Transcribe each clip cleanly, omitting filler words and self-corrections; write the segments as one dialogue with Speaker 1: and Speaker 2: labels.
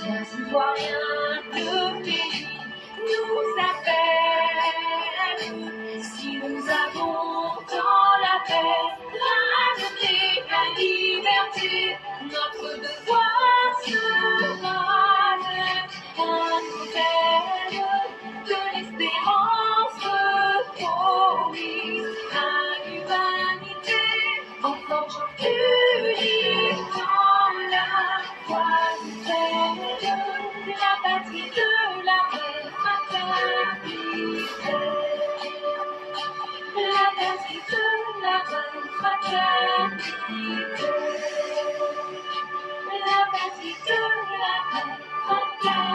Speaker 1: chers citoyens de pays nous appellent. Si nous avons dans la paix, la journée, la liberté, notre devoir sera un modèle de l'espérance promise à l'humanité, en forgeant unie dans la voie nouvelle, la patrie de la fraternité, la patrie de la fraternité, la patrie de la fraternité.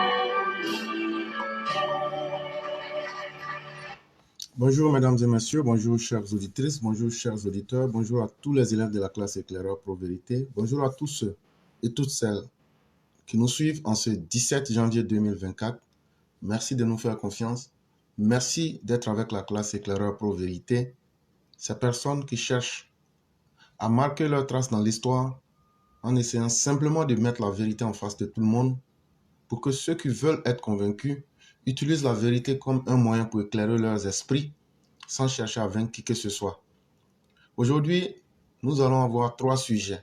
Speaker 2: Bonjour mesdames et messieurs, bonjour chères auditrices, bonjour chers auditeurs, bonjour à tous les élèves de la classe éclaireur Pro-Vérité, bonjour à tous ceux et toutes celles qui nous suivent en ce 17 janvier 2024. Merci de nous faire confiance, merci d'être avec la classe éclaireur Pro-Vérité, ces personnes qui cherchent à marquer leur trace dans l'histoire en essayant simplement de mettre la vérité en face de tout le monde pour que ceux qui veulent être convaincus utilisent la vérité comme un moyen pour éclairer leurs esprits sans chercher à vaincre qui que ce soit. Aujourd'hui, nous allons avoir 3 sujets.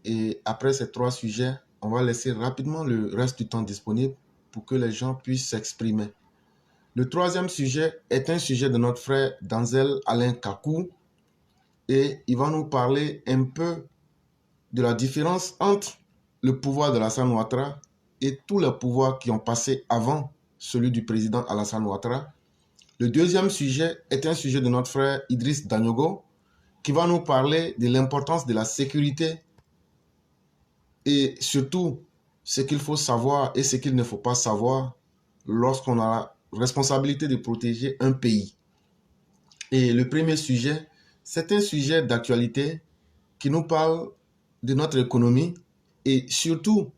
Speaker 2: Et après ces 3 sujets, on va laisser rapidement le reste du temps disponible pour que les gens puissent s'exprimer. Le 3e sujet est un sujet de notre frère Denzel Alain Kakou. Et il va nous parler un peu de la différence entre le pouvoir de Alassane Ouattara et tous les pouvoirs qui ont passé avant celui du président Alassane Ouattara. Le 2e sujet est un sujet de notre frère Idriss Danyogo qui va nous parler de l'importance de la sécurité et surtout ce qu'il faut savoir et ce qu'il ne faut pas savoir lorsqu'on a la responsabilité de protéger un pays. Et le premier sujet, c'est un sujet d'actualité qui nous parle de notre économie et surtout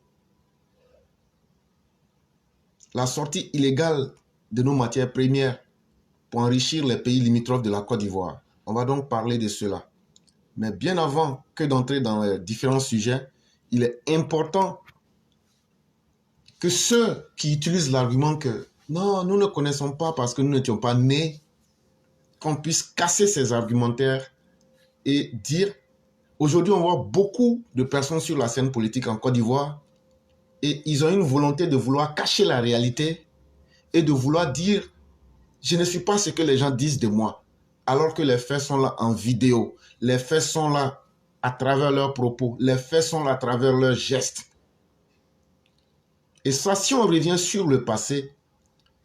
Speaker 2: la sortie illégale de nos matières premières pour enrichir les pays limitrophes de la Côte d'Ivoire. On va donc parler de cela. Mais bien avant que d'entrer dans les différents sujets, il est important que ceux qui utilisent l'argument que non, nous ne connaissons pas parce que nous n'étions pas nés, qu'on puisse casser ces argumentaires et dire, aujourd'hui on voit beaucoup de personnes sur la scène politique en Côte d'Ivoire et ils ont une volonté de vouloir cacher la réalité et de vouloir dire je ne suis pas ce que les gens disent de moi, alors que les faits sont là en vidéo, les faits sont là à travers leurs propos, les faits sont là à travers leurs gestes. Et ça, si on revient sur le passé,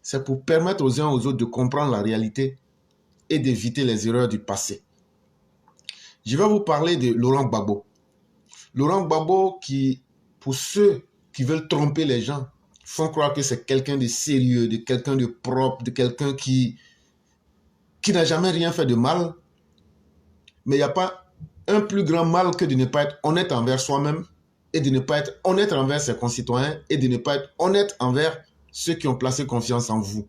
Speaker 2: c'est pour permettre aux uns aux autres de comprendre la réalité et d'éviter les erreurs du passé. Je vais vous parler de Laurent Gbagbo. Laurent Gbagbo qui, pour ceux qui veulent tromper les gens, font croire que c'est quelqu'un de sérieux, de quelqu'un de propre, de quelqu'un qui n'a jamais rien fait de mal. Mais il n'y a pas un plus grand mal que de ne pas être honnête envers soi-même et de ne pas être honnête envers ses concitoyens et de ne pas être honnête envers ceux qui ont placé confiance en vous.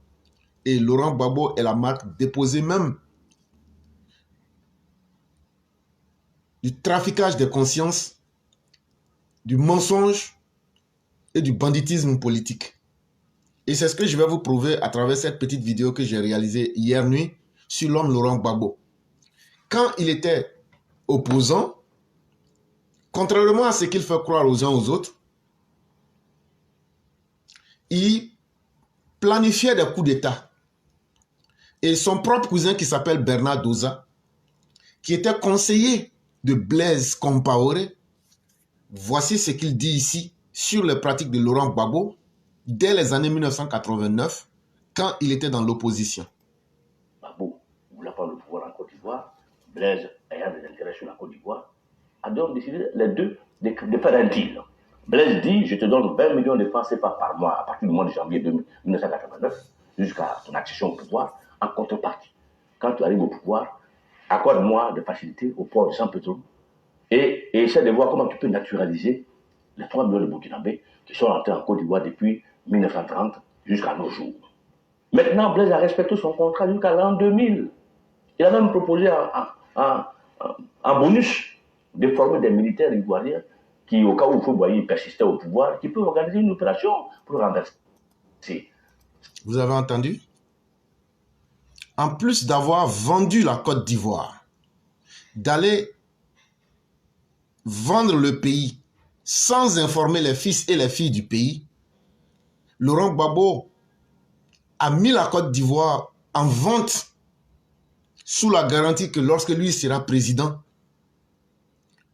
Speaker 2: Et Laurent Gbagbo est la marque déposée même du traficage des consciences, du mensonge et du banditisme politique. Et c'est ce que je vais vous prouver à travers cette petite vidéo que j'ai réalisée hier nuit sur l'homme Laurent Gbagbo. Quand il était opposant, contrairement à ce qu'il fait croire aux uns aux autres, il planifiait des coups d'État. Et son propre cousin qui s'appelle Bernard Doza, qui était conseiller de Blaise Compaoré, voici ce qu'il dit ici sur les pratiques de Laurent Gbagbo dès les années 1989, quand il était dans l'opposition.
Speaker 3: Gbagbo voulait prendre le pouvoir en Côte d'Ivoire, Blaise ayant des intérêts sur la Côte d'Ivoire, a donc décidé les deux de faire un deal. Blaise dit, je te donne 20 millions de francs CFA par mois à partir du mois de janvier 1989 jusqu'à ton accession au pouvoir en contrepartie. Quand tu arrives au pouvoir, accorde-moi des facilités au port de Saint-Pétron et essaie de voir comment tu peux naturaliser les 3 millions de Burkinabés qui sont entrés en Côte d'Ivoire depuis 1930 jusqu'à nos jours. Maintenant, Blaise a respecté son contrat jusqu'à l'an 2000. Il a même proposé en bonus de former des militaires ivoiriens qui, au cas où Houphouët-Boigny persistait au pouvoir, qui peut organiser une opération pour le renverser.
Speaker 2: Vous avez entendu? En plus d'avoir vendu la Côte d'Ivoire, d'aller vendre le pays sans informer les fils et les filles du pays, Laurent Gbagbo a mis la Côte d'Ivoire en vente sous la garantie que lorsque lui sera président,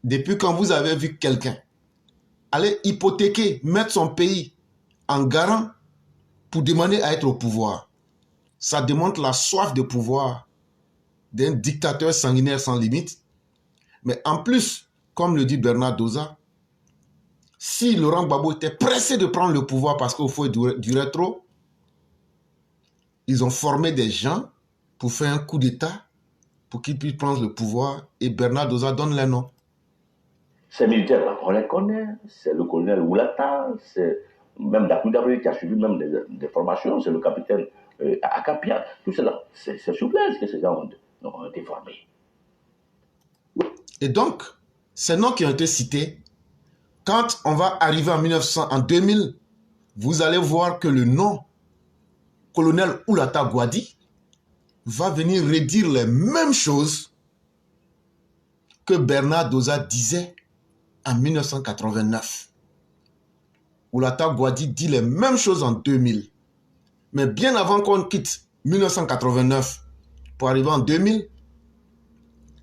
Speaker 2: depuis quand vous avez vu quelqu'un aller hypothéquer, mettre son pays en garant pour demander à être au pouvoir, ça démontre la soif de pouvoir d'un dictateur sanguinaire sans limite. Mais en plus, comme le dit Bernard Doza, si Laurent Gbagbo était pressé de prendre le pouvoir parce qu'il faut durer trop, ils ont formé des gens pour faire un coup d'État pour qu'ils puissent prendre le pouvoir et Bernard Doza donne les noms.
Speaker 3: Ces militaires-là, on les connaît, c'est le colonel Oulata, c'est même Dakoudabri qui a suivi même des formations, c'est le capitaine Akapia, tout cela, c'est sur place que ces gens ont été formés.
Speaker 2: Et donc, ces noms qui ont été cités, quand on va arriver en 2000, vous allez voir que le nom colonel Oulata Gouadi va venir redire les mêmes choses que Bernard Doza disait en 1989. Oulata Gouadi dit les mêmes choses en 2000. Mais bien avant qu'on quitte 1989 pour arriver en 2000,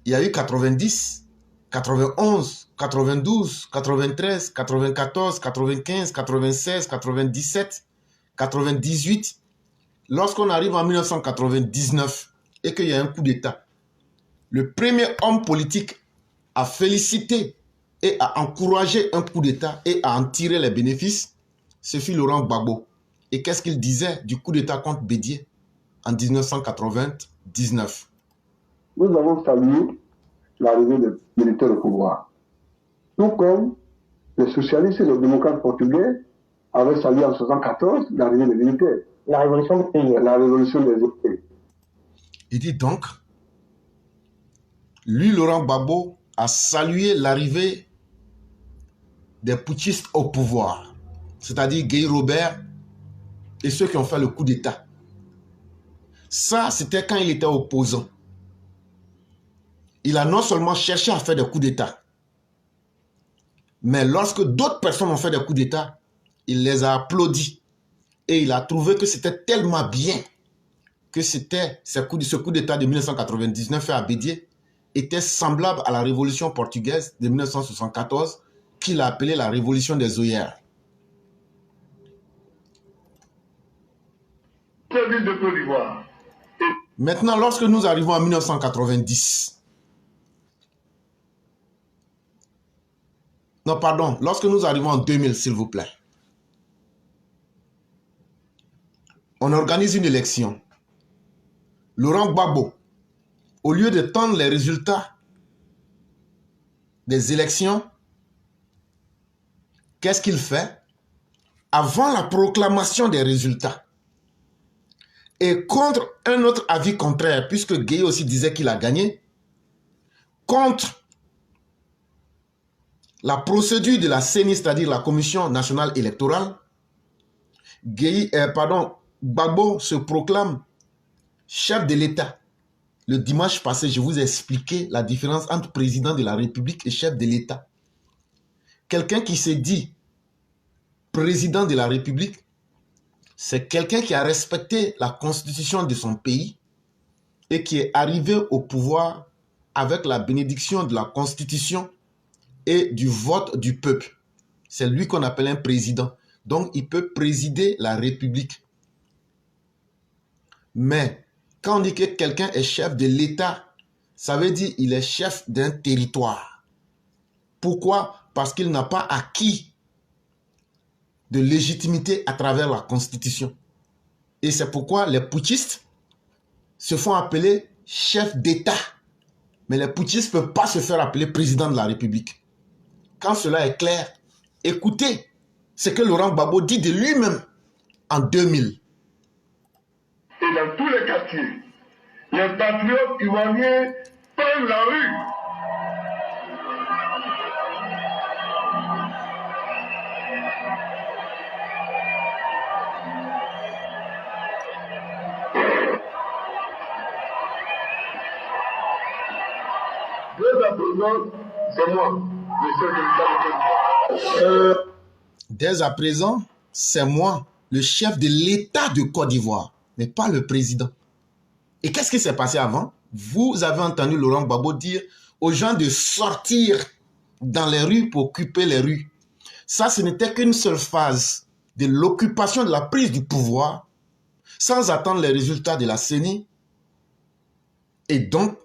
Speaker 2: il y a eu 90, 91, 92, 93, 94, 95, 96, 97, 98. Lorsqu'on arrive en 1999 et qu'il y a un coup d'État, le premier homme politique à féliciter et à encourager un coup d'État et à en tirer les bénéfices, ce fut Laurent Gbagbo. Et qu'est-ce qu'il disait du coup d'État contre Bédié en 1999?
Speaker 4: Nous avons salué l'arrivée des militaires au pouvoir. Tout comme les socialistes et les démocrates portugais avaient salué en 1974 l'arrivée des militaires. La révolution des pays. La révolution des pays.
Speaker 2: Il dit donc, lui, Laurent Gbagbo, a salué l'arrivée des putschistes au pouvoir, c'est-à-dire Guy Robert et ceux qui ont fait le coup d'État. Ça, c'était quand il était opposant. Il a non seulement cherché à faire des coups d'État, mais lorsque d'autres personnes ont fait des coups d'État, il les a applaudis. Et il a trouvé que c'était tellement bien que ce coup d'État de 1999 fait à Bédié était semblable à la révolution portugaise de 1974 qu'il a appelée la révolution des œillères. Maintenant, lorsque nous arrivons en 1990, non, pardon, lorsque nous arrivons en 2000, s'il vous plaît, on organise une élection. Laurent Gbagbo, au lieu de tendre les résultats des élections, qu'est-ce qu'il fait? Avant la proclamation des résultats, et contre un autre avis contraire, puisque Gueye aussi disait qu'il a gagné, contre la procédure de la CENI, c'est-à-dire la Commission nationale électorale, Gbagbo se proclame chef de l'État. Le dimanche passé, je vous ai expliqué la différence entre président de la République et chef de l'État. Quelqu'un qui se dit président de la République, c'est quelqu'un qui a respecté la constitution de son pays et qui est arrivé au pouvoir avec la bénédiction de la constitution et du vote du peuple. C'est lui qu'on appelle un président. Donc, il peut présider la République. Mais quand on dit que quelqu'un est chef de l'État, ça veut dire qu'il est chef d'un territoire. Pourquoi? Parce qu'il n'a pas acquis de légitimité à travers la Constitution. Et c'est pourquoi les putschistes se font appeler chefs d'État. Mais les putschistes ne peuvent pas se faire appeler président de la République. Quand cela est clair, écoutez ce que Laurent Gbagbo dit de lui-même en 2000.
Speaker 4: Et dans tous les quartiers, les patriotes ivoiriens prennent la rue président, c'est moi, le chef de l'État de Côte d'Ivoire.
Speaker 2: Dès à présent, c'est moi, le chef de l'État de Côte d'Ivoire, mais pas le président. Et qu'est-ce qui s'est passé avant? Vous avez entendu Laurent Gbagbo dire aux gens de sortir dans les rues pour occuper les rues. Ça, ce n'était qu'une seule phase de l'occupation de la prise du pouvoir sans attendre les résultats de la CENI. Et donc,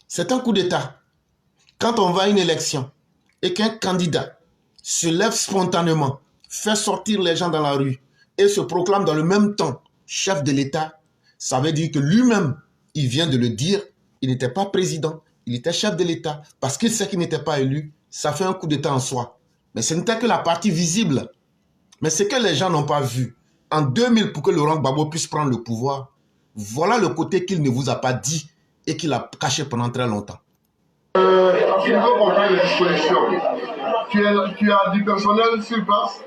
Speaker 2: c'est un coup d'État. Quand on va à une élection et qu'un candidat se lève spontanément, fait sortir les gens dans la rue et se proclame dans le même temps chef de l'État, ça veut dire que lui-même, il vient de le dire, il n'était pas président, il était chef de l'État parce qu'il sait qu'il n'était pas élu. Ça fait un coup d'État en soi. Mais ce n'était que la partie visible. Mais ce que les gens n'ont pas vu, en 2000, pour que Laurent Gbagbo puisse prendre le pouvoir, voilà le côté qu'il ne vous a pas dit et qu'il a caché pendant très longtemps.
Speaker 4: Il faut comprendre les dispositions. Tu as du personnel sur place,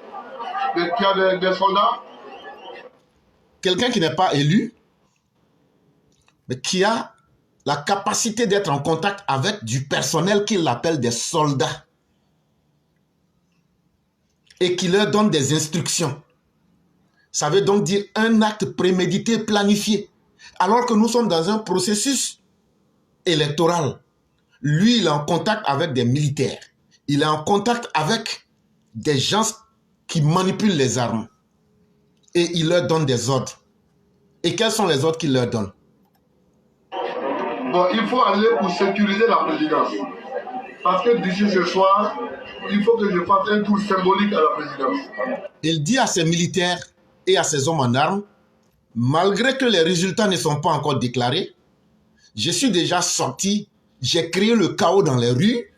Speaker 4: tu as des soldats.
Speaker 2: Quelqu'un qui n'est pas élu, mais qui a la capacité d'être en contact avec du personnel qu'il appelle des soldats et qui leur donne des instructions. Ça veut donc dire un acte prémédité, planifié. Alors que nous sommes dans un processus électoral. Lui, il est en contact avec des militaires. Il est en contact avec des gens qui manipulent les armes. Et il leur donne des ordres. Et quels sont les ordres qu'il leur donne?
Speaker 4: Bon, il faut aller pour sécuriser la présidence. Parce que d'ici ce soir, il faut que je fasse un tour symbolique à la présidence.
Speaker 2: Il dit à ses militaires et à ses hommes en armes, malgré que les résultats ne sont pas encore déclarés, je suis déjà sorti, j'ai créé le chaos dans les rues,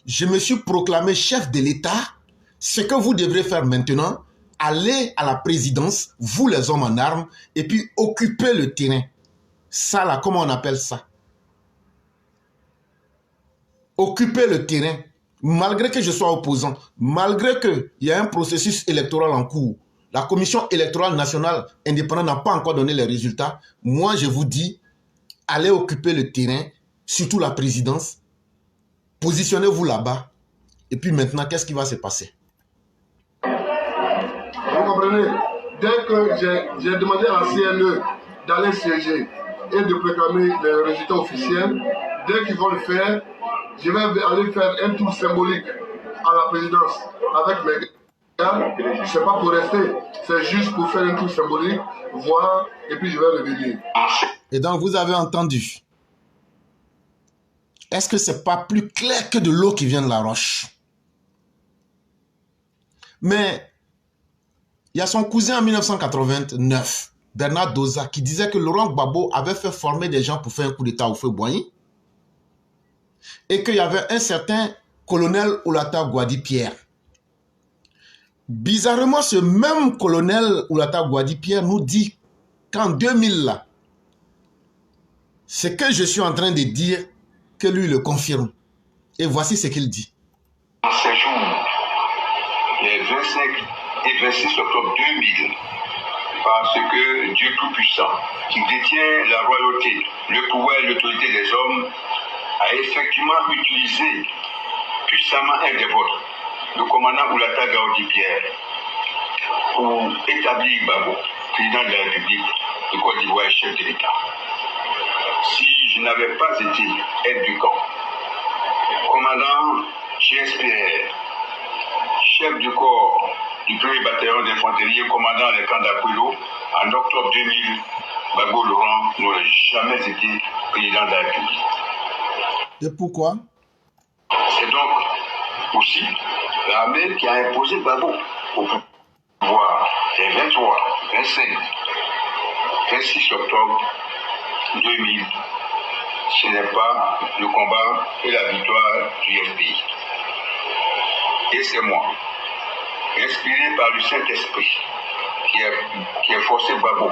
Speaker 2: je me suis proclamé chef de l'État. Ce que vous devrez faire maintenant, aller à la présidence, vous les hommes en armes, et puis occuper le terrain. Ça là, comment on appelle ça? Occuper le terrain, malgré que je sois opposant, malgré qu'il y a un processus électoral en cours, la commission électorale nationale indépendante n'a pas encore donné les résultats, moi je vous dis, allez occuper le terrain, surtout la présidence, positionnez-vous là-bas, et puis maintenant, qu'est-ce qui va se passer?
Speaker 4: Vous comprenez? Dès que j'ai demandé à la CNE d'aller siéger et de proclamer les résultats officiels, dès qu'ils vont le faire, je vais aller faire un tour symbolique à la présidence avec mes gars. Ce n'est pas pour rester, c'est juste pour faire un tour symbolique, voir, et puis je vais revenir.
Speaker 2: Et donc, vous avez entendu. Est-ce que ce n'est pas plus clair que de l'eau qui vient de la roche? Mais il y a son cousin en 1989, Bernard Doza, qui disait que Laurent Gbagbo avait fait former des gens pour faire un coup d'État au feu Boigny et qu'il y avait un certain colonel Oulata Gouadi Pierre. Bizarrement, ce même colonel Oulata Gouadi Pierre nous dit qu'en 2000, là, ce que je suis en train de dire, que lui le confirme. Et voici ce qu'il dit.
Speaker 5: En ces jours, les 25 et 26 octobre 2000, parce que Dieu Tout-Puissant, qui détient la royauté, le pouvoir et l'autorité des hommes, a effectivement utilisé puissamment un des vôtres, le commandant Oulata Gouadi Pierre, pour établir Gbagbo, président de la République de Côte d'Ivoire et chef de l'État. Si je n'avais pas été aide du camp, commandant GSPR, chef du corps du 1er bataillon d'infanterie et commandant les camps d'Aquilo, en octobre 2000, Gbagbo Laurent n'aurait jamais été président de la République.
Speaker 2: Et pourquoi?
Speaker 5: C'est donc aussi l'armée qui a imposé Gbagbo au pouvoir les 23, 25, 26 octobre 2000. Ce n'est pas le combat et la victoire du FPI. Et c'est moi, inspiré par le Saint-Esprit, qui a forcé Gbagbo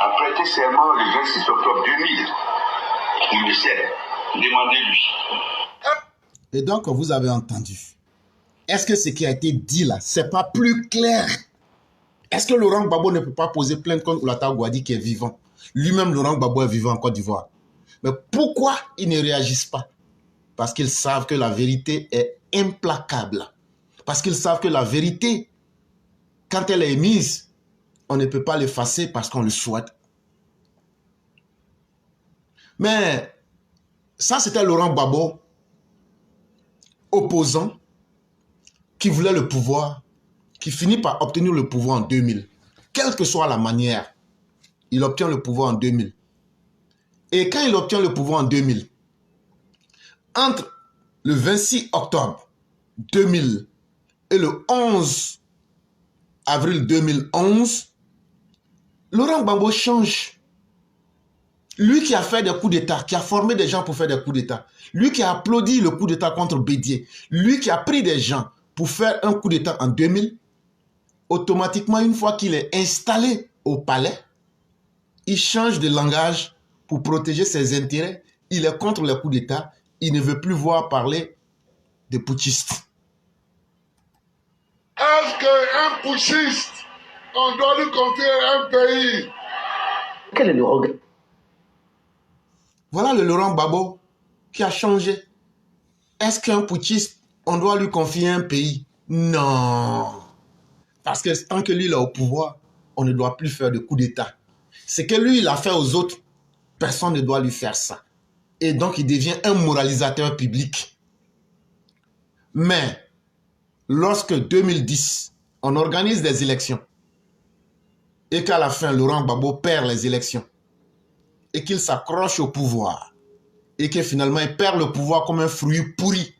Speaker 5: à prêter serment le 26 octobre 2000. Il le sait, demandez-lui.
Speaker 2: Et donc, vous avez entendu. Est-ce que ce qui a été dit là, c'est pas plus clair? Est-ce que Laurent Gbagbo ne peut pas poser plainte contre Oulata Gouadi qui est vivant? Lui-même, Laurent Gbagbo est vivant en Côte d'Ivoire. Mais pourquoi ils ne réagissent pas? Parce qu'ils savent que la vérité est implacable. Parce qu'ils savent que la vérité, quand elle est émise, on ne peut pas l'effacer parce qu'on le souhaite. Mais ça, c'était Laurent Gbagbo, opposant, qui voulait le pouvoir, qui finit par obtenir le pouvoir en 2000. Quelle que soit la manière, il obtient le pouvoir en 2000. Et quand il obtient le pouvoir en 2000, entre le 26 octobre 2000 et le 11 avril 2011, Laurent Gbagbo change. Lui qui a fait des coups d'État, qui a formé des gens pour faire des coups d'État, lui qui a applaudi le coup d'État contre Bédié, lui qui a pris des gens pour faire un coup d'État en 2000, automatiquement, une fois qu'il est installé au palais, il change de langage pour protéger ses intérêts. Il est contre les coups d'État. Il ne veut plus voir parler de putschistes.
Speaker 6: Est-ce qu'un putschiste, on doit lui confier un pays?
Speaker 3: Quel est le regret?
Speaker 2: Voilà le Laurent Gbagbo qui a changé. Est-ce qu'un putschiste, on doit lui confier un pays? Non. Parce que tant que lui est au pouvoir, on ne doit plus faire de coup d'État. Ce que lui, il a fait aux autres, personne ne doit lui faire ça. Et donc, il devient un moralisateur public. Mais, lorsque 2010, on organise des élections, et qu'à la fin, Laurent Gbagbo perd les élections, et qu'il s'accroche au pouvoir, et que finalement, il perd le pouvoir comme un fruit pourri,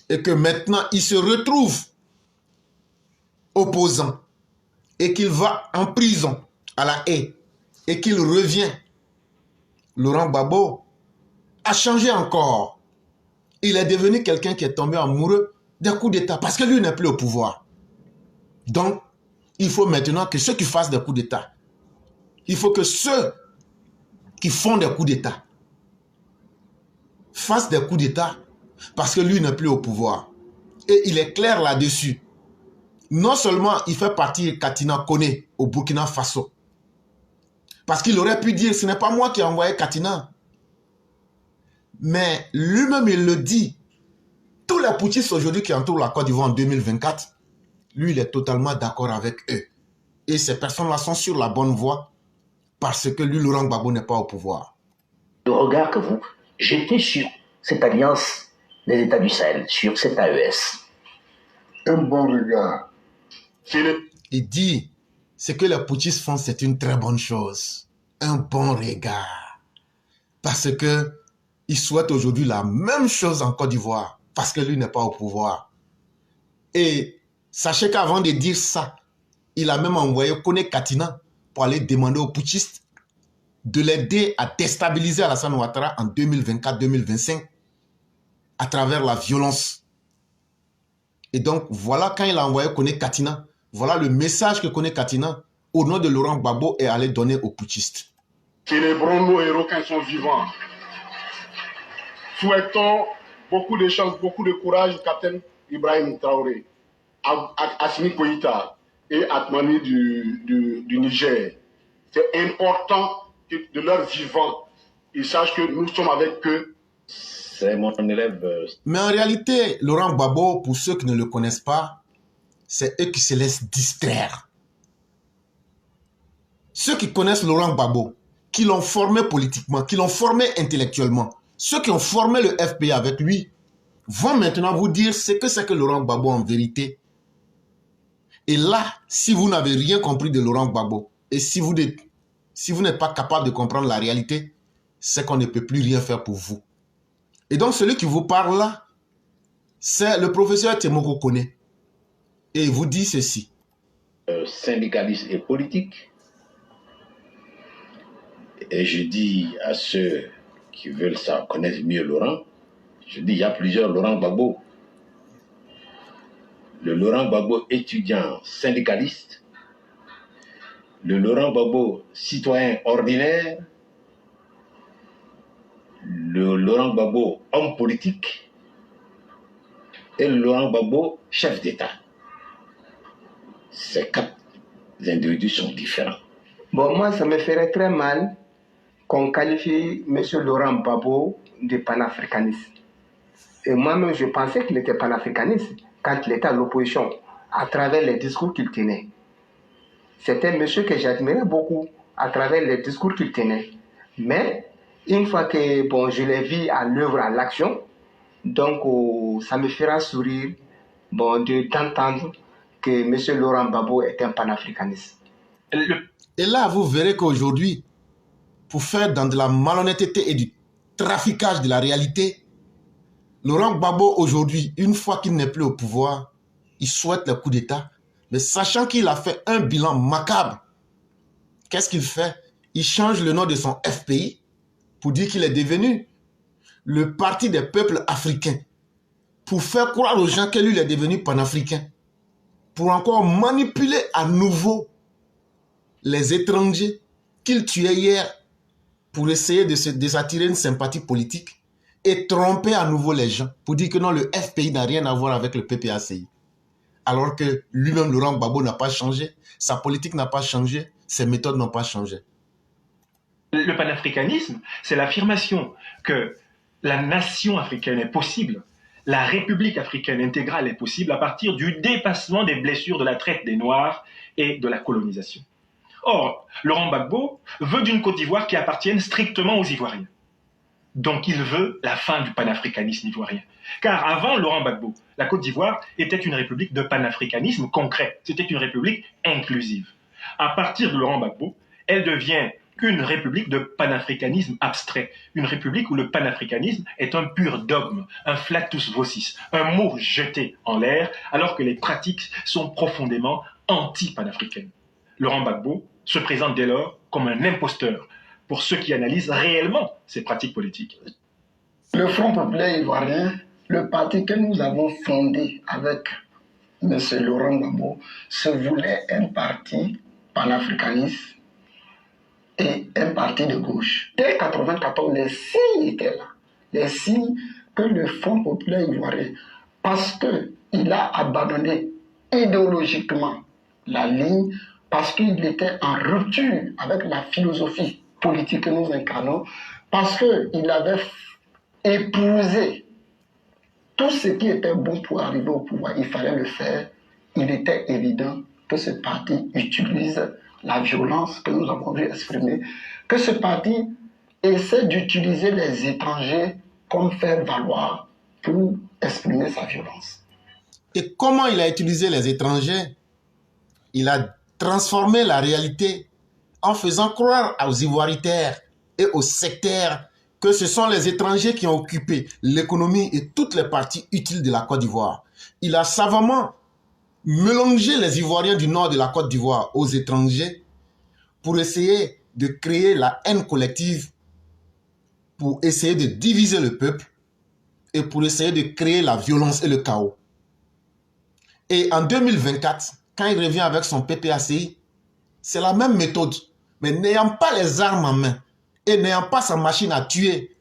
Speaker 2: et que maintenant, il se retrouve opposant, et qu'il va en prison à la haie, et qu'il revient, Laurent Gbagbo a changé encore. Il est devenu quelqu'un qui est tombé amoureux des coups d'État, parce que lui n'est plus au pouvoir. Donc, il faut maintenant que ceux qui fassent des coups d'État, il faut que ceux qui font des coups d'État fassent des coups d'État, parce que lui n'est plus au pouvoir. Et il est clair là-dessus. Non seulement il fait partie Katina Koné au Burkina Faso, parce qu'il aurait pu dire, ce n'est pas moi qui ai envoyé Katina. Mais lui-même, il le dit. Tous les putschistes aujourd'hui qui entourent la Côte d'Ivoire en 2024, lui, il est totalement d'accord avec eux. Et ces personnes-là sont sur la bonne voie parce que lui, Laurent Gbagbo, n'est pas au pouvoir.
Speaker 3: Le regard que vous jetez sur cette alliance des États du Sahel, sur cette AES.
Speaker 6: Un bon regard.
Speaker 2: Il dit, ce que les putschistes font, c'est une très bonne chose. Un bon regard. Parce que il souhaite aujourd'hui la même chose en Côte d'Ivoire, parce que lui n'est pas au pouvoir. Et sachez qu'avant de dire ça, il a même envoyé Kone Katina pour aller demander aux putschistes de l'aider à déstabiliser Alassane Ouattara en 2024-2025 à travers la violence. Et donc, voilà quand il a envoyé Kone Katina, voilà le message que Kone Katina, au nom de Laurent Gbagbo, est allé donner aux putschistes.
Speaker 6: Célébrons nos héros quand ils sont vivants. Souhaitons beaucoup de chance, beaucoup de courage au capitaine Ibrahim Traoré, à Assimi Goïta et Atmani du Niger. C'est important que de leur vivant, ils sachent que nous sommes avec eux.
Speaker 3: C'est mon élève.
Speaker 2: Mais en réalité, Laurent Gbagbo, pour ceux qui ne le connaissent pas, c'est eux qui se laissent distraire. Ceux qui connaissent Laurent Gbagbo, qui l'ont formé politiquement, qui l'ont formé intellectuellement, ceux qui ont formé le FPI avec lui, vont maintenant vous dire ce que c'est que Laurent Gbagbo en vérité. Et là, si vous n'avez rien compris de Laurent Gbagbo, et si vous n'êtes pas capable de comprendre la réalité, c'est qu'on ne peut plus rien faire pour vous. Et donc, celui qui vous parle là, c'est le professeur Temoko Kone. Et il vous dit ceci.
Speaker 3: Syndicaliste et politique. Et je dis à ceux qui veulent ça connaître mieux Laurent, je dis il y a plusieurs Laurent Gbagbo. Le Laurent Gbagbo étudiant syndicaliste, le Laurent Gbagbo citoyen ordinaire, le Laurent Gbagbo homme politique et le Laurent Gbagbo chef d'État. Ces quatre individus sont différents.
Speaker 7: Bon, moi, ça me ferait très mal qu'on qualifie M. Laurent Gbagbo de panafricaniste. Et moi-même, je pensais qu'il était panafricaniste quand il était à l'opposition, à travers les discours qu'il tenait. C'était un monsieur que j'admirais beaucoup à travers les discours qu'il tenait. Mais une fois que bon, je l'ai vu à l'œuvre, à l'action, donc ça me fera sourire bon, d'entendre que M. Laurent Gbagbo est un panafricaniste.
Speaker 2: Et là, vous verrez qu'aujourd'hui, pour faire dans de la malhonnêteté et du traficage de la réalité, Laurent Gbagbo, aujourd'hui, une fois qu'il n'est plus au pouvoir, il souhaite le coup d'État. Mais sachant qu'il a fait un bilan macabre, qu'est-ce qu'il fait? Il change le nom de son FPI pour dire qu'il est devenu le Parti des peuples africains. Pour faire croire aux gens que lui, il est devenu panafricain. Pour encore manipuler à nouveau les étrangers qu'il tuait hier pour essayer de s'attirer une sympathie politique et tromper à nouveau les gens pour dire que non, le FPI n'a rien à voir avec le PPACI. Alors que lui-même, Laurent Gbagbo, n'a pas changé, sa politique n'a pas changé, ses méthodes n'ont pas changé.
Speaker 8: Le panafricanisme, c'est l'affirmation que la nation africaine est possible, la République africaine intégrale est possible à partir du dépassement des blessures de la traite des Noirs et de la colonisation. Or, Laurent Gbagbo veut d'une Côte d'Ivoire qui appartienne strictement aux Ivoiriens. Donc il veut la fin du panafricanisme ivoirien. Car avant Laurent Gbagbo, la Côte d'Ivoire était une république de panafricanisme concret. C'était une république inclusive. À partir de Laurent Gbagbo, elle devient une république de panafricanisme abstrait. Une république où le panafricanisme est un pur dogme, un flatus vocis, un mot jeté en l'air, alors que les pratiques sont profondément anti-panafricaines. Laurent Gbagbo se présente dès lors comme un imposteur pour ceux qui analysent réellement ces pratiques politiques.
Speaker 9: Le Front populaire ivoirien, le parti que nous avons fondé avec M. Laurent Gbagbo, se voulait un parti panafricaniste et un parti de gauche. Dès 1994, les signes étaient là. Les signes que le Front populaire ivoirien, parce qu'il a abandonné idéologiquement la ligne, parce qu'il était en rupture avec la philosophie politique que nous incarnons, parce qu'il avait épousé tout ce qui était bon pour arriver au pouvoir. Il fallait le faire. Il était évident que ce parti utilise la violence que nous avons vu exprimer, que ce parti essaie d'utiliser les étrangers comme faire valoir pour exprimer sa violence.
Speaker 2: Et comment il a utilisé les étrangers? Il a transformé la réalité en faisant croire aux Ivoiritaires et aux sectaires que ce sont les étrangers qui ont occupé l'économie et toutes les parties utiles de la Côte d'Ivoire. Il a savamment mélangé les Ivoiriens du nord de la Côte d'Ivoire aux étrangers pour essayer de créer la haine collective, pour essayer de diviser le peuple et pour essayer de créer la violence et le chaos. Et en 2024, quand il revient avec son PPACI, c'est la même méthode. Mais n'ayant pas les armes en main et n'ayant pas sa machine à tuer,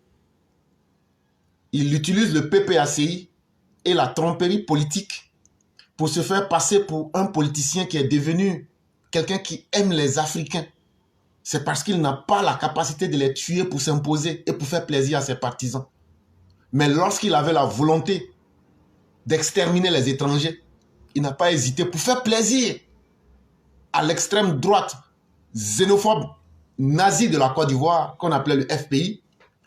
Speaker 2: il utilise le PPACI et la tromperie politique pour se faire passer pour un politicien qui est devenu quelqu'un qui aime les Africains. C'est parce qu'il n'a pas la capacité de les tuer pour s'imposer et pour faire plaisir à ses partisans. Mais lorsqu'il avait la volonté d'exterminer les étrangers, il n'a pas hésité pour faire plaisir à l'extrême droite xénophobe nazi de la Côte d'Ivoire, qu'on appelait le FPI.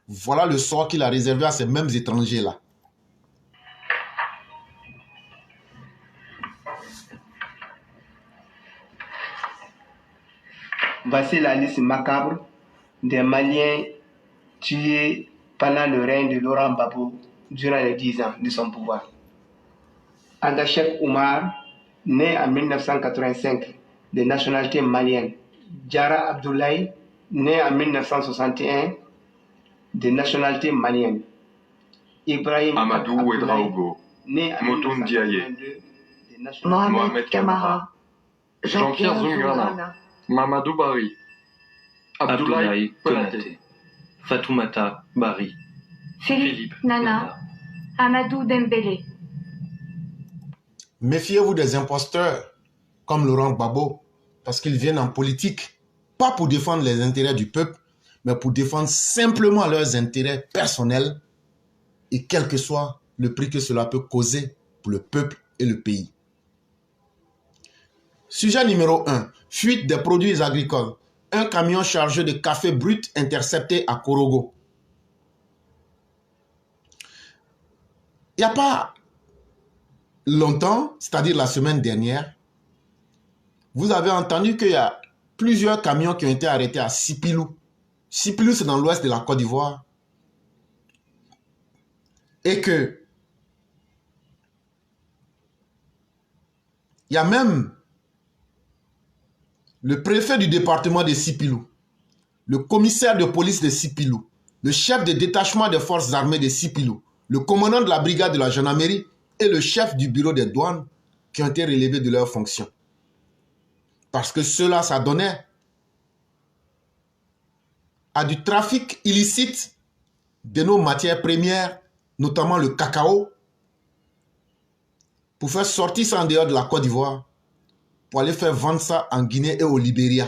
Speaker 2: Voilà le sort qu'il a réservé à ces mêmes étrangers-là.
Speaker 7: Voici la liste macabre des Maliens tués pendant le règne de Laurent Gbagbo durant les 10 ans de son pouvoir. Agachek Oumar, né en 1985 de nationalité malienne. Diarra Abdoulaye, né en 1961 de nationalité malienne. Ibrahim
Speaker 10: Amadou Ouedraogo,
Speaker 7: né en
Speaker 10: Motoum Diaye,
Speaker 7: 1982 de nationalité
Speaker 10: Mohamed Kamara, Jean-Pierre Zungana, Mamadou Bari, Abdoulaye Konaté,
Speaker 11: Fatoumata Bari,
Speaker 1: Philippe Nana, Amadou Dembélé.
Speaker 2: Méfiez-vous des imposteurs comme Laurent Gbagbo, parce qu'ils viennent en politique, pas pour défendre les intérêts du peuple, mais pour défendre simplement leurs intérêts personnels et quelles que soient le prix que cela peut causer pour le peuple et le pays. Sujet numéro 1. Fuite des produits agricoles. Un camion chargé de café brut intercepté à Korogo. Il n'y a pas longtemps, c'est-à-dire la semaine dernière, vous avez entendu qu'il y a plusieurs camions qui ont été arrêtés à Sipilou. Sipilou, c'est dans l'ouest de la Côte d'Ivoire. Et que il y a même le préfet du département de Sipilou, le commissaire de police de Sipilou, le chef de détachement des forces armées de Sipilou, le commandant de la brigade de la gendarmerie et le chef du bureau des douanes qui ont été relevés de leurs fonctions. Parce que cela, ça donnait à du trafic illicite de nos matières premières, notamment le cacao, pour faire sortir ça en dehors de la Côte d'Ivoire, pour aller faire vendre ça en Guinée et au Libéria.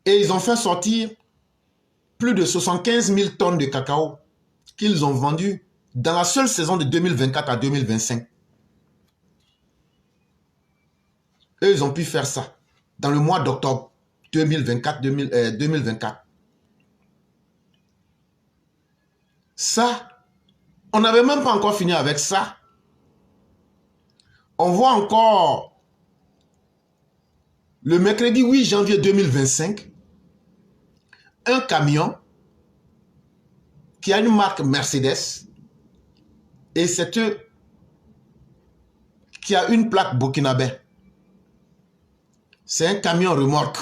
Speaker 2: Et ils ont fait sortir plus de 75 000 tonnes de cacao qu'ils ont vendu dans la seule saison de 2024 à 2025. Et ils ont pu faire ça dans le mois d'octobre 2024. Ça, on n'avait même pas encore fini avec ça. On voit encore le mercredi 8 janvier 2025, un camion qui a une marque Mercedes et c'est eux qui a une plaque burkinabé. C'est un camion remorque.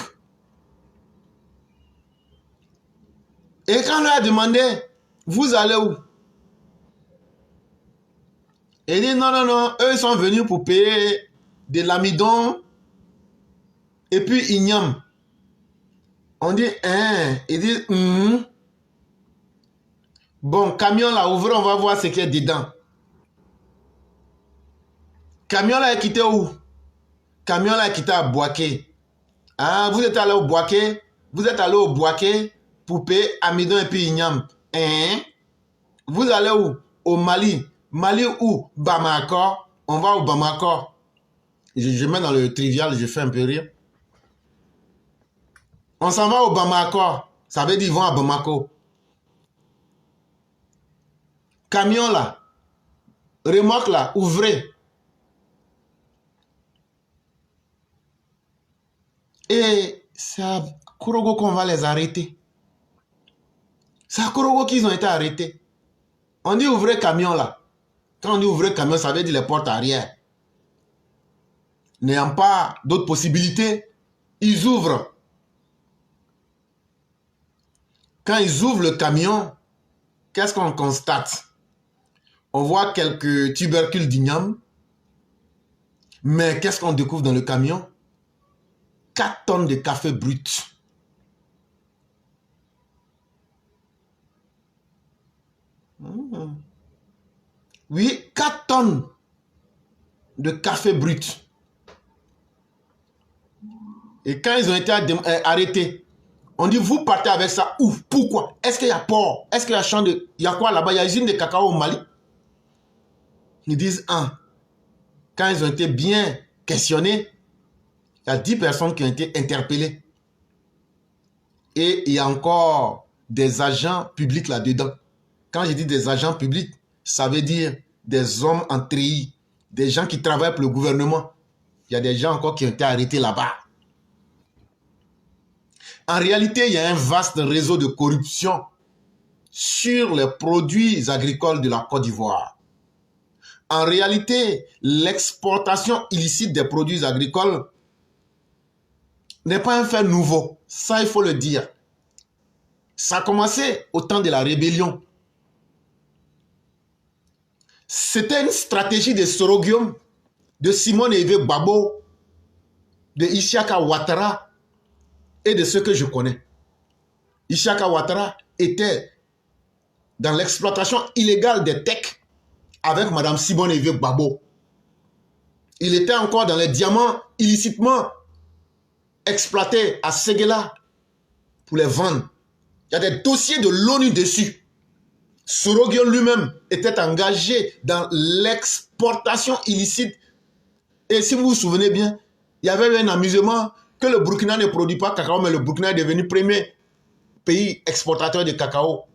Speaker 2: Et quand on leur a demandé, vous allez où? Et il dit non, non, non, eux ils sont venus pour payer de l'amidon et puis igname. On dit, hein, il dit, bon, camion là, ouvrez, on va voir ce qu'il y a dedans. Camion là est quitté où? Camion là est quitté à Boaké. Ah, vous êtes allé au Boaké? Vous êtes allé au Boaké pour payer amidon et puis igname. Hein? Vous allez où? Au Mali. Mali où? Bamako. On va au Bamako. Je mets dans le trivial, je fais un peu rire. On s'en va au Bamako. Ça veut dire ils vont à Bamako. Camion là. Remorque là. Ouvrez. Et c'est à Korogo qu'on va les arrêter. C'est à Korogo qu'ils ont été arrêtés. On dit ouvrez camion là. Quand on dit ouvrez camion, ça veut dire les portes arrière. N'ayant pas d'autres possibilités, ils ouvrent. Quand ils ouvrent le camion, qu'est-ce qu'on constate? On voit quelques tubercules d'igname. Mais qu'est-ce qu'on découvre dans le camion? 4 tonnes de café brut. Oui, 4 tonnes de café brut. Et quand ils ont été arrêtés, on dit, vous partez avec ça où? Pourquoi? Est-ce qu'il y a port? Est-ce qu'il y a champ de... Il y a quoi là-bas? Il y a usine de cacao au Mali? Ils disent, quand ils ont été bien questionnés, il y a 10 personnes qui ont été interpellées. Et il y a encore des agents publics là-dedans. Quand je dis des agents publics, ça veut dire des hommes en treillis, des gens qui travaillent pour le gouvernement. Il y a des gens encore qui ont été arrêtés là-bas. En réalité, il y a un vaste réseau de corruption sur les produits agricoles de la Côte d'Ivoire. En réalité, l'exportation illicite des produits agricoles n'est pas un fait nouveau. Ça, il faut le dire. Ça a commencé au temps de la rébellion. C'était une stratégie de Sorogium, de Simone Eve Babo, de Ishaka Ouattara et de ceux que je connais. Ishaka Ouattara était dans l'exploitation illégale des tecs avec Madame Simone Eve Babo. Il était encore dans les diamants illicitement exploités à Séguéla pour les vendre. Il y a des dossiers de l'ONU dessus. Soroguion lui-même était engagé dans l'exportation illicite. Et si vous vous souvenez bien, il y avait eu un amusement que le Burkina ne produit pas cacao, mais le Burkina est devenu premier pays exportateur de cacao.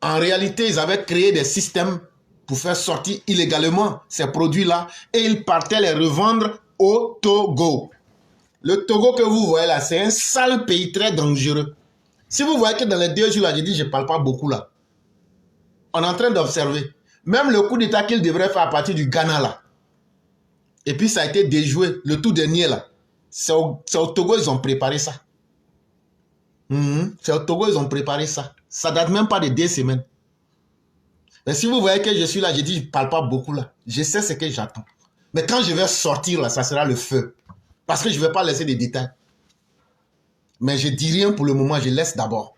Speaker 2: En réalité, ils avaient créé des systèmes pour faire sortir illégalement ces produits-là et ils partaient les revendre au Togo. Le Togo que vous voyez là, c'est un sale pays très dangereux. Si vous voyez que dans les 2 jours là, j'ai dit je ne parle pas beaucoup là. On est en train d'observer. Même le coup d'état qu'il devrait faire à partir du Ghana là. Et puis ça a été déjoué, le tout dernier là. C'est au Togo ils ont préparé ça. C'est au Togo ils ont préparé ça. Ça date même pas de 2 semaines. Mais si vous voyez que je suis là, j'ai dit je ne parle pas beaucoup là. Je sais ce que j'attends. Mais quand je vais sortir là, ça sera le feu. Parce que je ne vais pas laisser des détails. Mais je ne dis rien pour le moment, je laisse d'abord.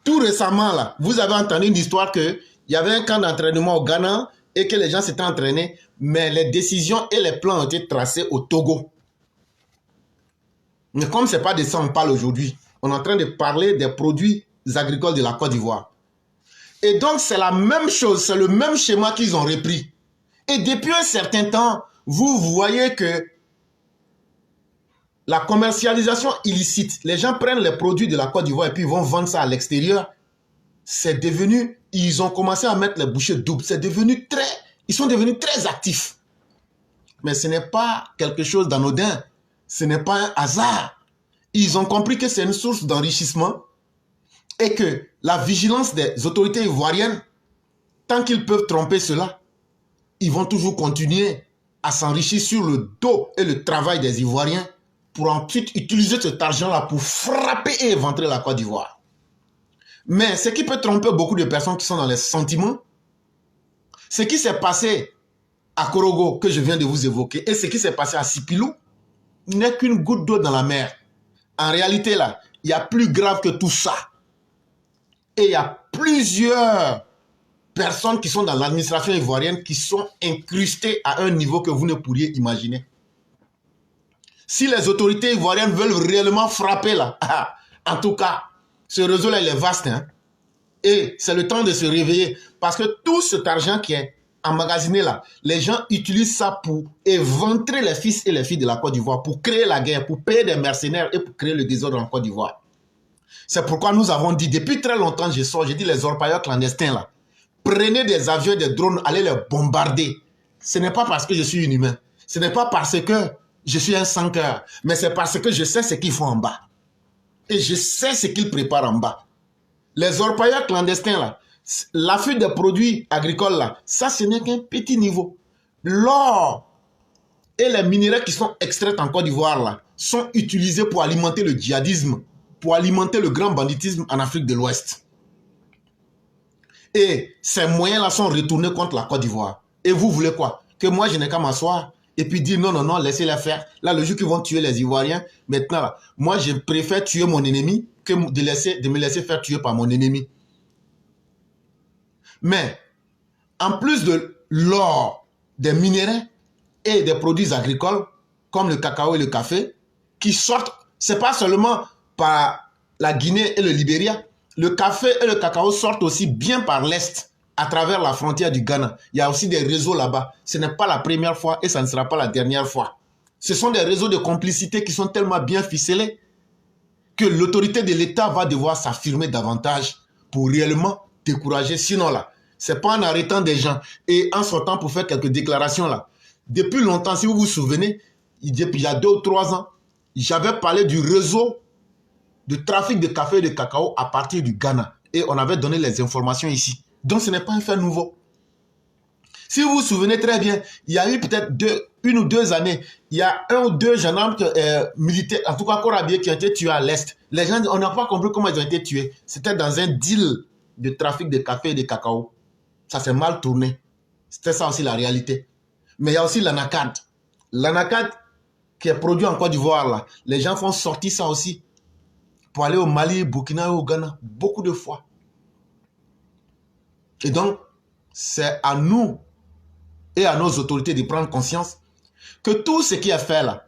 Speaker 2: Tout récemment, là, vous avez entendu une histoire qu'il y avait un camp d'entraînement au Ghana et que les gens s'étaient entraînés, mais les décisions et les plans ont été tracés au Togo. Mais comme ce n'est pas de ça qu'on parle aujourd'hui, on est en train de parler des produits agricoles de la Côte d'Ivoire. Et donc, c'est la même chose, c'est le même schéma qu'ils ont repris. Et depuis un certain temps, vous voyez que la commercialisation illicite, les gens prennent les produits de la Côte d'Ivoire et puis ils vont vendre ça à l'extérieur. C'est devenu, ils ont commencé à mettre les bouchées doubles. C'est devenu ils sont devenus très actifs. Mais ce n'est pas quelque chose d'anodin. Ce n'est pas un hasard. Ils ont compris que c'est une source d'enrichissement et que la vigilance des autorités ivoiriennes, tant qu'ils peuvent tromper cela, ils vont toujours continuer à s'enrichir sur le dos et le travail des Ivoiriens pour ensuite utiliser cet argent-là pour frapper et éventrer la Côte d'Ivoire. Mais ce qui peut tromper beaucoup de personnes qui sont dans les sentiments, ce qui s'est passé à Korogo, que je viens de vous évoquer, et ce qui s'est passé à Sipilou, n'est qu'une goutte d'eau dans la mer. En réalité, là, il y a plus grave que tout ça. Et il y a plusieurs personnes qui sont dans l'administration ivoirienne qui sont incrustées à un niveau que vous ne pourriez imaginer. Si les autorités ivoiriennes veulent réellement frapper là, en tout cas, ce réseau-là, il est vaste. Hein? Et c'est le temps de se réveiller. Parce que tout cet argent qui est emmagasiné là, les gens utilisent ça pour éventrer les fils et les filles de la Côte d'Ivoire, pour créer la guerre, pour payer des mercenaires et pour créer le désordre en Côte d'Ivoire. C'est pourquoi nous avons dit, depuis très longtemps, j'ai dit les orpailleurs clandestins là, prenez des avions et des drones, allez les bombarder. Ce n'est pas parce que je suis inhumain. Ce n'est pas parce que je suis un sans-cœur. Mais c'est parce que je sais ce qu'ils font en bas. Et je sais ce qu'ils préparent en bas. Les orpailleurs clandestins là, l'affût des produits agricoles là, ça ce n'est qu'un petit niveau. L'or et les minéraux qui sont extraits en Côte d'Ivoire là, sont utilisés pour alimenter le djihadisme, pour alimenter le grand banditisme en Afrique de l'Ouest. Et ces moyens-là sont retournés contre la Côte d'Ivoire. Et vous voulez quoi? Que moi, je n'ai qu'à m'asseoir et puis dire non, non, non, laissez-les faire. Là, le jour qu'ils vont tuer les Ivoiriens, maintenant, là, moi, je préfère tuer mon ennemi que de me laisser faire tuer par mon ennemi. Mais, en plus de l'or, des minéraux et des produits agricoles, comme le cacao et le café, qui sortent, c'est pas seulement par la Guinée et le Libéria. Le café et le cacao sortent aussi bien par l'Est, à travers la frontière du Ghana. Il y a aussi des réseaux là-bas. Ce n'est pas la première fois et ça ne sera pas la dernière fois. Ce sont des réseaux de complicité qui sont tellement bien ficelés que l'autorité de l'État va devoir s'affirmer davantage pour réellement décourager. Sinon là, c'est pas en arrêtant des gens et en sortant pour faire quelques déclarations là. Depuis longtemps, si vous vous souvenez, il y a 2 ou 3 ans, j'avais parlé du réseau de trafic de café et de cacao à partir du Ghana. Et on avait donné les informations ici. Donc ce n'est pas un fait nouveau. Si vous vous souvenez très bien, il y a eu peut-être 1 ou 2 années, il y a 1 ou 2 gendarmes militaires, en tout cas corabiers, qui ont été tués à l'Est. Les gens, on n'a pas compris comment ils ont été tués. C'était dans un deal de trafic de café et de cacao. Ça s'est mal tourné. C'était ça aussi la réalité. Mais il y a aussi l'anacad. L'anacad qui est produit en Côte d'Ivoire, là, les gens font sortir ça aussi pour aller au Mali, Burkina et au Ghana, beaucoup de fois. Et donc, c'est à nous et à nos autorités de prendre conscience que tout ce qui est fait là,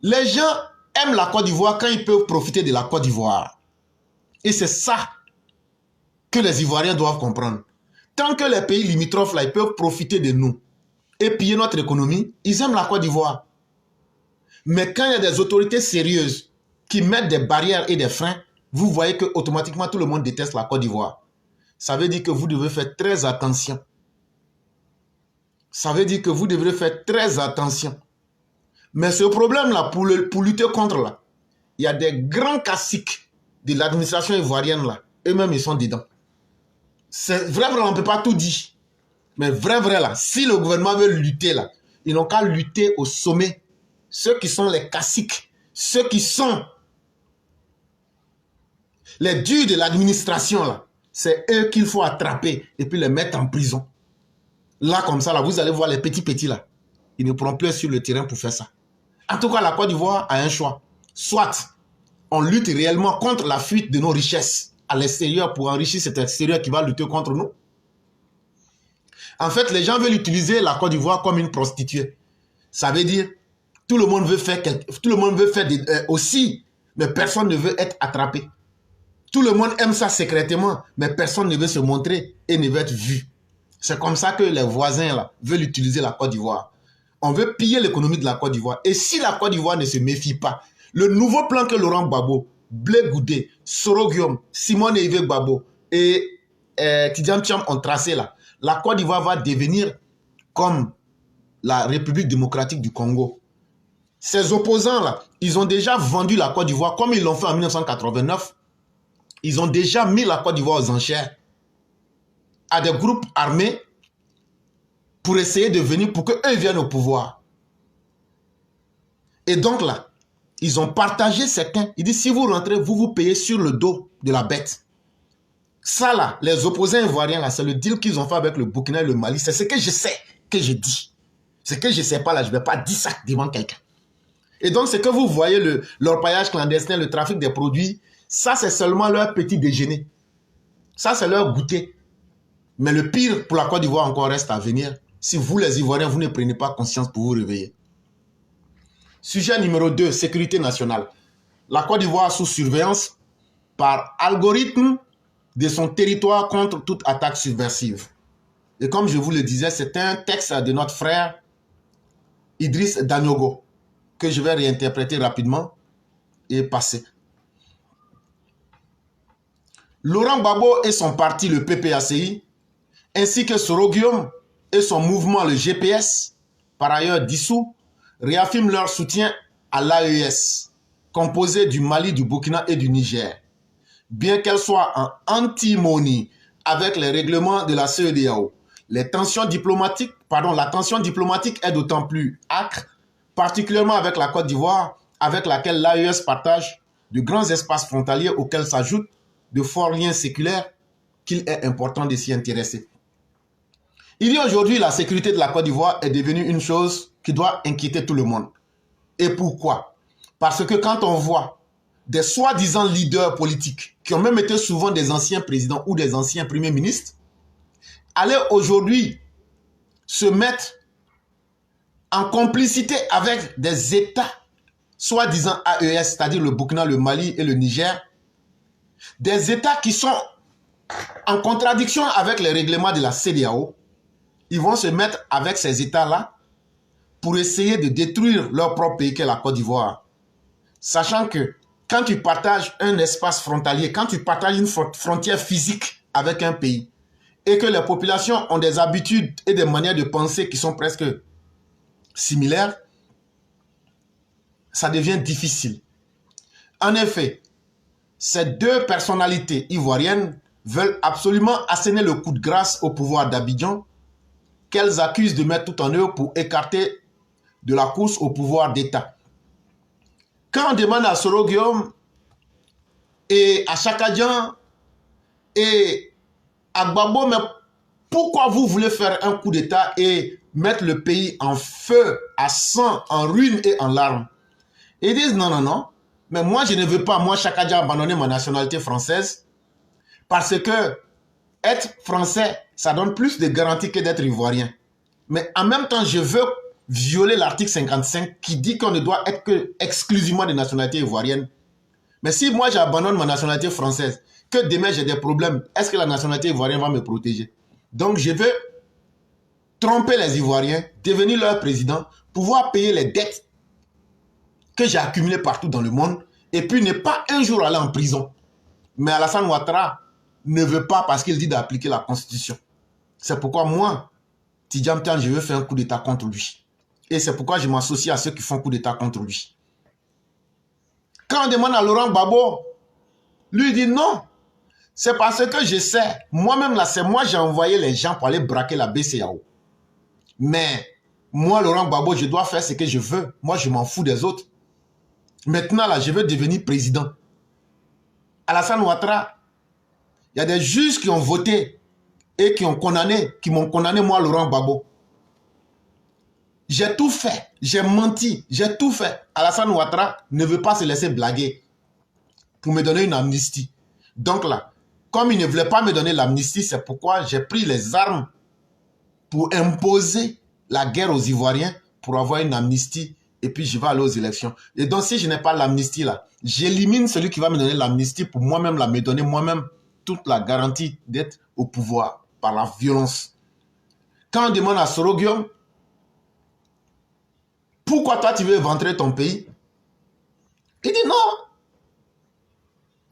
Speaker 2: les gens aiment la Côte d'Ivoire quand ils peuvent profiter de la Côte d'Ivoire. Et c'est ça que les Ivoiriens doivent comprendre. Tant que les pays limitrophes là, ils peuvent profiter de nous et piller notre économie, ils aiment la Côte d'Ivoire. Mais quand il y a des autorités sérieuses qui mettent des barrières et des freins, vous voyez que automatiquement tout le monde déteste la Côte d'Ivoire. Ça veut dire que vous devez faire très attention. Ça veut dire que vous devrez faire très attention. Mais ce problème-là, pour lutter contre là, il y a des grands caciques de l'administration ivoirienne là. Eux-mêmes, ils sont dedans. C'est vrai, on ne peut pas tout dire. Mais vrai là, si le gouvernement veut lutter là, ils n'ont qu'à lutter au sommet. Ceux qui sont les caciques, ceux qui sont les durs de l'administration là, c'est eux qu'il faut attraper et puis les mettre en prison. Là, comme ça, là, vous allez voir les petits là. Ils ne pourront plus être sur le terrain pour faire ça. En tout cas, la Côte d'Ivoire a un choix. Soit on lutte réellement contre la fuite de nos richesses à l'extérieur pour enrichir cet extérieur qui va lutter contre nous. En fait, les gens veulent utiliser la Côte d'Ivoire comme une prostituée. Ça veut dire, tout le monde veut faire aussi, mais personne ne veut être attrapé. Tout le monde aime ça secrètement, mais personne ne veut se montrer et ne veut être vu. C'est comme ça que les voisins là, veulent utiliser la Côte d'Ivoire. On veut piller l'économie de la Côte d'Ivoire. Et si la Côte d'Ivoire ne se méfie pas, le nouveau plan que Laurent Gbagbo, Blé Goudé, Soro Guillaume, Simone Yves Gbagbo et Tidjam Thiam ont tracé là, la Côte d'Ivoire va devenir comme la République démocratique du Congo. Ces opposants là, ils ont déjà vendu la Côte d'Ivoire comme ils l'ont fait en 1989. Ils ont déjà mis la Côte d'Ivoire aux enchères à des groupes armés pour essayer de venir, pour qu'eux viennent au pouvoir. Et donc là, ils ont partagé certains. Ils disent, si vous rentrez, vous payez sur le dos de la bête. Ça là, les opposants ivoiriens là, c'est le deal qu'ils ont fait avec le Burkina et le Mali. C'est ce que je sais, que je dis. Ce que je ne sais pas là, je ne vais pas dire ça devant quelqu'un. Et donc, ce que vous voyez, l'orpaillage clandestin, le trafic des produits, ça c'est seulement leur petit déjeuner. Ça c'est leur goûter. Mais le pire pour la Côte d'Ivoire encore reste à venir. Si vous les Ivoiriens, vous ne prenez pas conscience pour vous réveiller. Sujet numéro 2, sécurité nationale. La Côte d'Ivoire sous surveillance par algorithme de son territoire contre toute attaque subversive. Et comme je vous le disais, c'est un texte de notre frère Idriss Danyogo que je vais réinterpréter rapidement et passer. Laurent Gbagbo et son parti, le PPACI, ainsi que Soro Guillaume et son mouvement, le GPS, par ailleurs dissous, réaffirment leur soutien à l'AES, composé du Mali, du Burkina et du Niger. Bien qu'elle soit en antimonie avec les règlements de la CEDEAO, la tension diplomatique est d'autant plus âcre, particulièrement avec la Côte d'Ivoire, avec laquelle l'AES partage de grands espaces frontaliers auxquels s'ajoutent de forts liens séculaires qu'il est important de s'y intéresser. Il dit aujourd'hui la sécurité de la Côte d'Ivoire est devenue une chose qui doit inquiéter tout le monde. Et pourquoi? Parce que quand on voit des soi-disant leaders politiques, qui ont même été souvent des anciens présidents ou des anciens premiers ministres, aller aujourd'hui se mettre en complicité avec des États soi-disant AES, c'est-à-dire le Burkina, le Mali et le Niger, des États qui sont en contradiction avec les règlements de la CEDEAO, ils vont se mettre avec ces États-là pour essayer de détruire leur propre pays qu'est la Côte d'Ivoire. Sachant que quand tu partages un espace frontalier, quand tu partages une frontière physique avec un pays, et que les populations ont des habitudes et des manières de penser qui sont presque similaires, ça devient difficile. En effet, ces deux personnalités ivoiriennes veulent absolument asséner le coup de grâce au pouvoir d'Abidjan, qu'elles accusent de mettre tout en œuvre pour écarter de la course au pouvoir d'État. Quand on demande à Soro Guillaume et à Chakadjan et à Gbagbo, mais pourquoi vous voulez faire un coup d'État et mettre le pays en feu, à sang, en ruine et en larmes? Ils disent non, non, non, mais moi je ne veux pas, moi Chakadjan, abandonner ma nationalité française parce que être français, ça donne plus de garanties que d'être ivoirien. Mais en même temps, je veux violer l'article 55 qui dit qu'on ne doit être que exclusivement de nationalité ivoirienne. Mais si moi j'abandonne ma nationalité française, que demain j'ai des problèmes, est-ce que la nationalité ivoirienne va me protéger? Donc je veux tromper les Ivoiriens, devenir leur président, pouvoir payer les dettes que j'ai accumulées partout dans le monde, et puis ne pas un jour aller en prison. Mais Alassane Ouattara ne veut pas parce qu'il dit d'appliquer la Constitution. C'est pourquoi moi, Tidjam Tian, je veux faire un coup d'État contre lui. Et c'est pourquoi je m'associe à ceux qui font coup d'État contre lui. Quand on demande à Laurent Gbagbo, lui dit non. C'est parce que je sais, moi-même là, c'est moi j'ai envoyé les gens pour aller braquer la BCAO. Mais moi, Laurent Gbagbo, je dois faire ce que je veux. Moi, je m'en fous des autres. Maintenant là, je veux devenir président. Alassane Ouattara, il y a des juges qui ont voté et qui m'ont condamné moi, Laurent Gbagbo. J'ai tout fait, j'ai menti, j'ai tout fait. Alassane Ouattara ne veut pas se laisser blaguer pour me donner une amnistie. Donc là, comme il ne voulait pas me donner l'amnistie, c'est pourquoi j'ai pris les armes pour imposer la guerre aux Ivoiriens pour avoir une amnistie et puis je vais aller aux élections. Et donc si je n'ai pas l'amnistie là, j'élimine celui qui va me donner l'amnistie pour moi-même me donner moi-même toute la garantie d'être au pouvoir par la violence. Quand on demande à Soro Guillaume, pourquoi toi tu veux éventrer ton pays? Il dit non.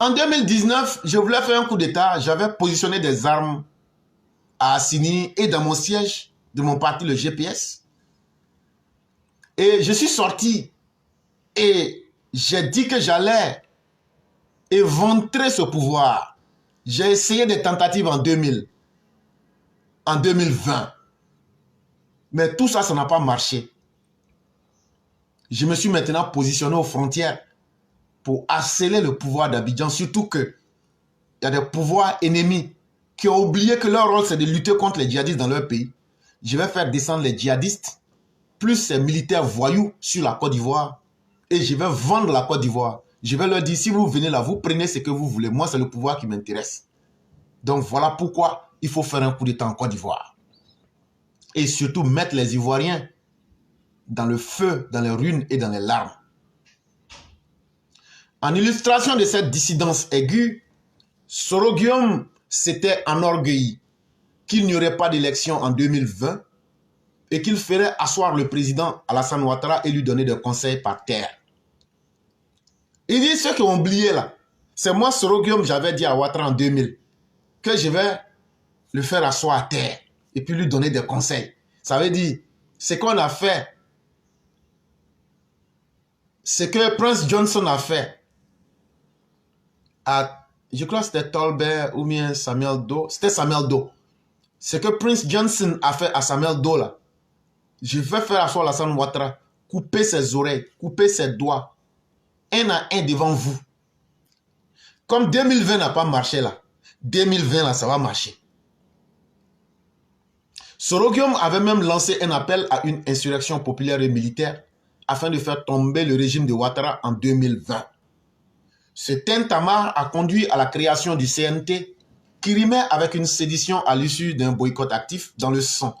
Speaker 2: En 2019, je voulais faire un coup d'État. J'avais positionné des armes à Assini et dans mon siège de mon parti, le GPS. Et je suis sorti et j'ai dit que j'allais éventrer ce pouvoir. J'ai essayé des tentatives en 2000, en 2020. Mais tout ça, ça n'a pas marché. Je me suis maintenant positionné aux frontières pour harceler le pouvoir d'Abidjan, surtout qu'il y a des pouvoirs ennemis qui ont oublié que leur rôle c'est de lutter contre les djihadistes dans leur pays. Je vais faire descendre les djihadistes, plus ces militaires voyous sur la Côte d'Ivoire, et je vais vendre la Côte d'Ivoire. Je vais leur dire, si vous venez là, vous prenez ce que vous voulez. Moi, c'est le pouvoir qui m'intéresse. Donc voilà pourquoi il faut faire un coup d'État en Côte d'Ivoire. Et surtout mettre les Ivoiriens dans le feu, dans les ruines et dans les larmes. En illustration de cette dissidence aiguë, Soro Guillaume s'était enorgueilli qu'il n'y aurait pas d'élection en 2020 et qu'il ferait asseoir le président Alassane Ouattara et lui donner des conseils par terre. Il dit, ceux qui ont oublié là, c'est moi Soro Guillaume, j'avais dit à Ouattara en 2000 que je vais le faire asseoir à terre et puis lui donner des conseils. Ça veut dire, ce qu'on a fait, ce que Prince Johnson a fait à, je crois que c'était Tolbert ou bien Samuel Doe, c'était Samuel Doe. Ce que Prince Johnson a fait à Samuel Doe là, je vais faire asseoir Alassane Ouattara, couper ses oreilles, couper ses doigts, un à un devant vous. Comme 2020 n'a pas marché là, 2020 là, ça va marcher. Soro Guillaume avait même lancé un appel à une insurrection populaire et militaire afin de faire tomber le régime de Ouattara en 2020. Ce tintamarre a conduit à la création du CNT qui rimait avec une sédition à l'issue d'un boycott actif dans le sang.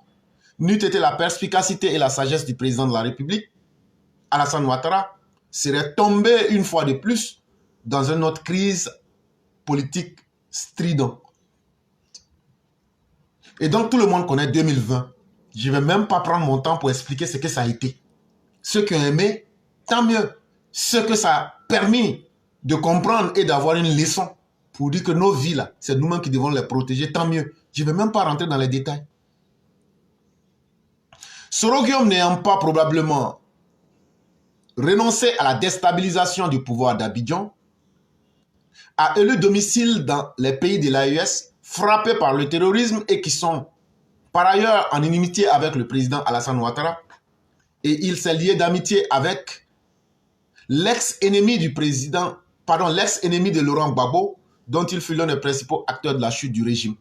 Speaker 2: N'eût été la perspicacité et la sagesse du président de la République, Alassane Ouattara serait tombé une fois de plus dans une autre crise politique stridente. Et donc tout le monde connaît 2020. Je ne vais même pas prendre mon temps pour expliquer ce que ça a été. Ceux qui ont aimé, tant mieux. Ceux que ça a permis de comprendre et d'avoir une leçon pour dire que nos vies là, c'est nous-mêmes qui devons les protéger, tant mieux. Je ne vais même pas rentrer dans les détails. Soro Guillaume n'ayant pas probablement renoncé à la déstabilisation du pouvoir d'Abidjan, a élu domicile dans les pays de l'AES frappés par le terrorisme et qui sont par ailleurs en inimitié avec le président Alassane Ouattara, et il s'est lié d'amitié avec l'ex-ennemi du président, pardon, l'ex-ennemi de Laurent Gbagbo, dont il fut l'un des principaux acteurs de la chute du régime.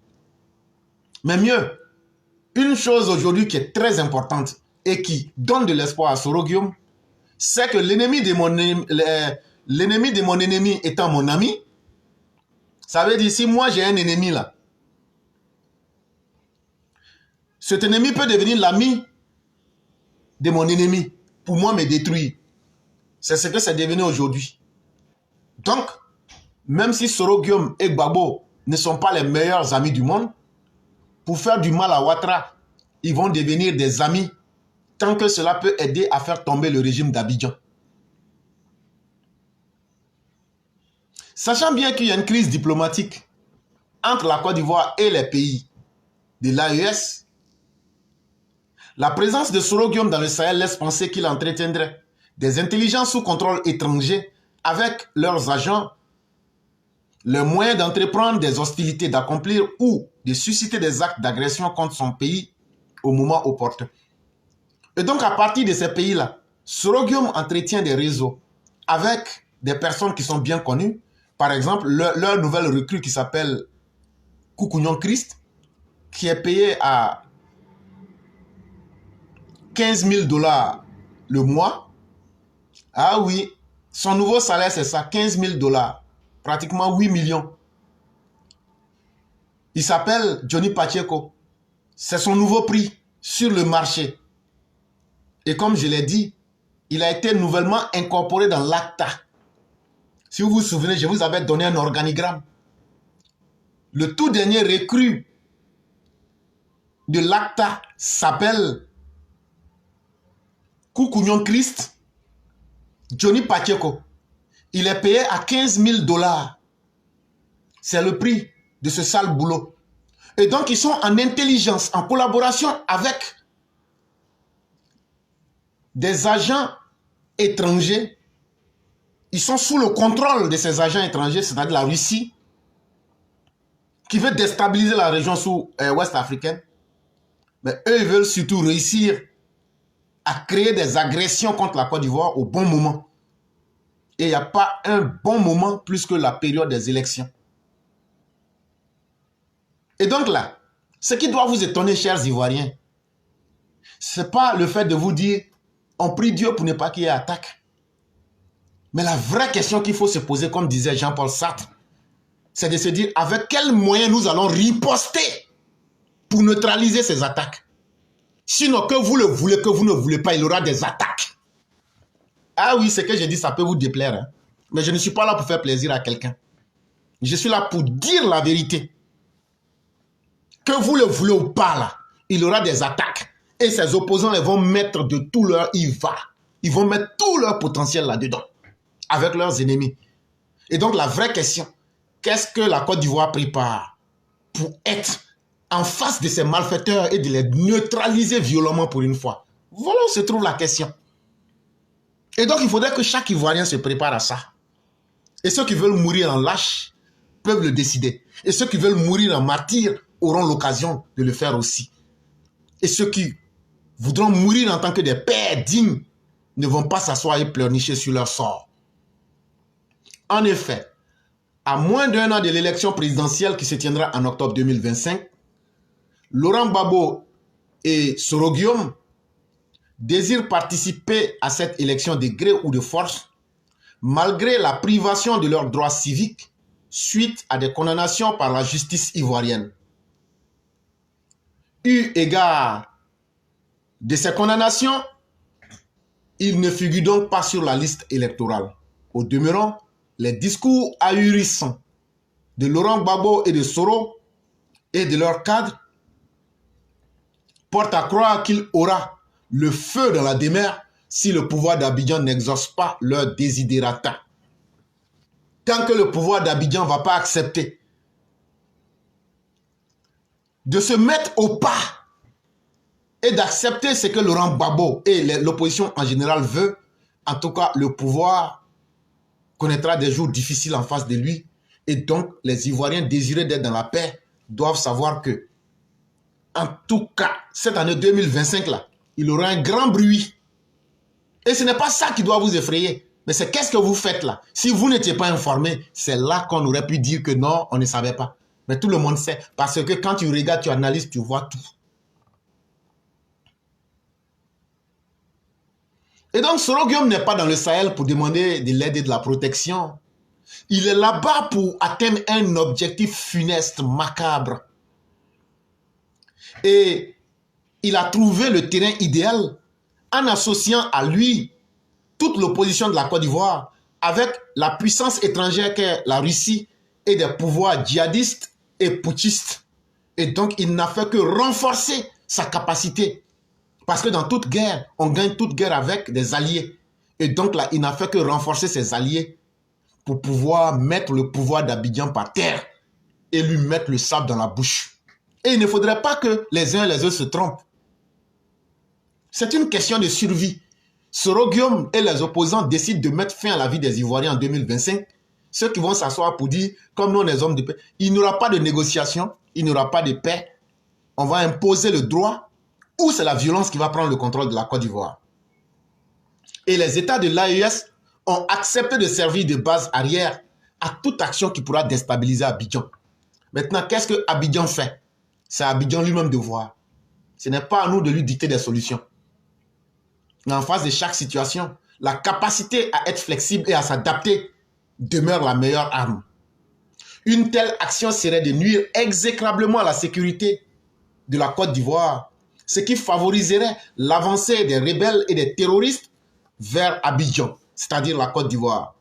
Speaker 2: Mais mieux, une chose aujourd'hui qui est très importante et qui donne de l'espoir à Soro Guillaume, c'est que l'ennemi de mon ennemi étant mon ami, ça veut dire si moi j'ai un ennemi là, cet ennemi peut devenir l'ami de mon ennemi pour moi me détruire. C'est ce que c'est devenu aujourd'hui. Donc, même si Soro Guillaume et Gbagbo ne sont pas les meilleurs amis du monde, pour faire du mal à Ouattara, ils vont devenir des amis tant que cela peut aider à faire tomber le régime d'Abidjan. Sachant bien qu'il y a une crise diplomatique entre la Côte d'Ivoire et les pays de l'AES, la présence de Soro Guillaume dans le Sahel laisse penser qu'il entretiendrait des intelligences sous contrôle étranger avec leurs agents, le moyen d'entreprendre des hostilités, d'accomplir ou de susciter des actes d'agression contre son pays au moment opportun. Et donc, à partir de ces pays-là, Soro Guillaume entretient des réseaux avec des personnes qui sont bien connues. Par exemple, leur nouvelle recrue qui s'appelle Koukounion Christ, qui est payé à 15 000 $ le mois. Ah oui, son nouveau salaire, c'est ça, 15 000 $, pratiquement 8 millions. Il s'appelle Johnny Pacheco. C'est son nouveau prix sur le marché. Et comme je l'ai dit, il a été nouvellement incorporé dans l'ACTA. Si vous vous souvenez, je vous avais donné un organigramme. Le tout dernier recrue de l'ACTA s'appelle Koukounion Christ, Johnny Pacheco. Il est payé à 15 000 $. C'est le prix de ce sale boulot. Et donc, ils sont en intelligence, en collaboration avec des agents étrangers. Ils sont sous le contrôle de ces agents étrangers, c'est-à-dire la Russie, qui veut déstabiliser la région ouest africaine. Mais eux, ils veulent surtout réussir à créer des agressions contre la Côte d'Ivoire au bon moment. Et il n'y a pas un bon moment plus que la période des élections. Et donc là, ce qui doit vous étonner, chers Ivoiriens, ce n'est pas le fait de vous dire « on prie Dieu pour ne pas qu'il y ait attaque ». Mais la vraie question qu'il faut se poser, comme disait Jean-Paul Sartre, c'est de se dire avec quels moyens nous allons riposter pour neutraliser ces attaques. Sinon, que vous le voulez, que vous ne voulez pas, il y aura des attaques. Ah oui, ce que j'ai dit, ça peut vous déplaire. Hein? Mais je ne suis pas là pour faire plaisir à quelqu'un. Je suis là pour dire la vérité. Que vous le voulez ou pas, là, il y aura des attaques. Et ces opposants, ils vont mettre de tout leur IVA. Ils vont mettre tout leur potentiel là-dedans. Avec leurs ennemis. Et donc, la vraie question, qu'est-ce que la Côte d'Ivoire prépare pour être en face de ces malfaiteurs et de les neutraliser violemment pour une fois? Voilà où se trouve la question. Et donc, il faudrait que chaque Ivoirien se prépare à ça. Et ceux qui veulent mourir en lâche peuvent le décider. Et ceux qui veulent mourir en martyr auront l'occasion de le faire aussi. Et ceux qui voudront mourir en tant que des pères dignes ne vont pas s'asseoir et pleurnicher sur leur sort. En effet, à moins d'un an de l'élection présidentielle qui se tiendra en octobre 2025, Laurent Gbagbo et Soro Guillaume désirent participer à cette élection de gré ou de force, malgré la privation de leurs droits civiques suite à des condamnations par la justice ivoirienne. Eu égard de ces condamnations, ils ne figurent donc pas sur la liste électorale. Au demeurant, les discours ahurissants de Laurent Gbagbo et de Soro et de leurs cadres portent à croire qu'il aura le feu dans la demeure si le pouvoir d'Abidjan n'exauce pas leur désidérata. Tant que le pouvoir d'Abidjan ne va pas accepter de se mettre au pas et d'accepter ce que Laurent Gbagbo et l'opposition en général veut, en tout cas le pouvoir connaîtra des jours difficiles en face de lui. Et donc les Ivoiriens désireux d'être dans la paix doivent savoir que, en tout cas, cette année 2025 là, il y aura un grand bruit. Et ce n'est pas ça qui doit vous effrayer. Mais c'est qu'est-ce que vous faites là? Si vous n'étiez pas informé, c'est là qu'on aurait pu dire que non, on ne savait pas. Mais tout le monde sait. Parce que quand tu regardes, tu analyses, tu vois tout. Et donc, Soro Guillaume n'est pas dans le Sahel pour demander de l'aide et de la protection. Il est là-bas pour atteindre un objectif funeste, macabre. Et il a trouvé le terrain idéal en associant à lui toute l'opposition de la Côte d'Ivoire avec la puissance étrangère qu'est la Russie et des pouvoirs djihadistes et putschistes. Et donc, il n'a fait que renforcer sa capacité. Parce que dans toute guerre, on gagne toute guerre avec des alliés. Et donc là, il n'a fait que renforcer ses alliés pour pouvoir mettre le pouvoir d'Abidjan par terre et lui mettre le sable dans la bouche. Et il ne faudrait pas que les uns et les autres se trompent. C'est une question de survie. Soro Guillaume et les opposants décident de mettre fin à la vie des Ivoiriens en 2025. Ceux qui vont s'asseoir pour dire, comme nous, les hommes de paix, il n'y aura pas de négociation, il n'y aura pas de paix. On va imposer le droit ou c'est la violence qui va prendre le contrôle de la Côte d'Ivoire. Et les États de l'AES ont accepté de servir de base arrière à toute action qui pourra déstabiliser Abidjan. Maintenant, qu'est-ce que Abidjan fait? C'est à Abidjan lui-même de voir. Ce n'est pas à nous de lui dicter des solutions. Mais en face de chaque situation, la capacité à être flexible et à s'adapter demeure la meilleure arme. Une telle action serait de nuire exécrablement à la sécurité de la Côte d'Ivoire, ce qui favoriserait l'avancée des rebelles et des terroristes vers Abidjan, c'est-à-dire la Côte d'Ivoire.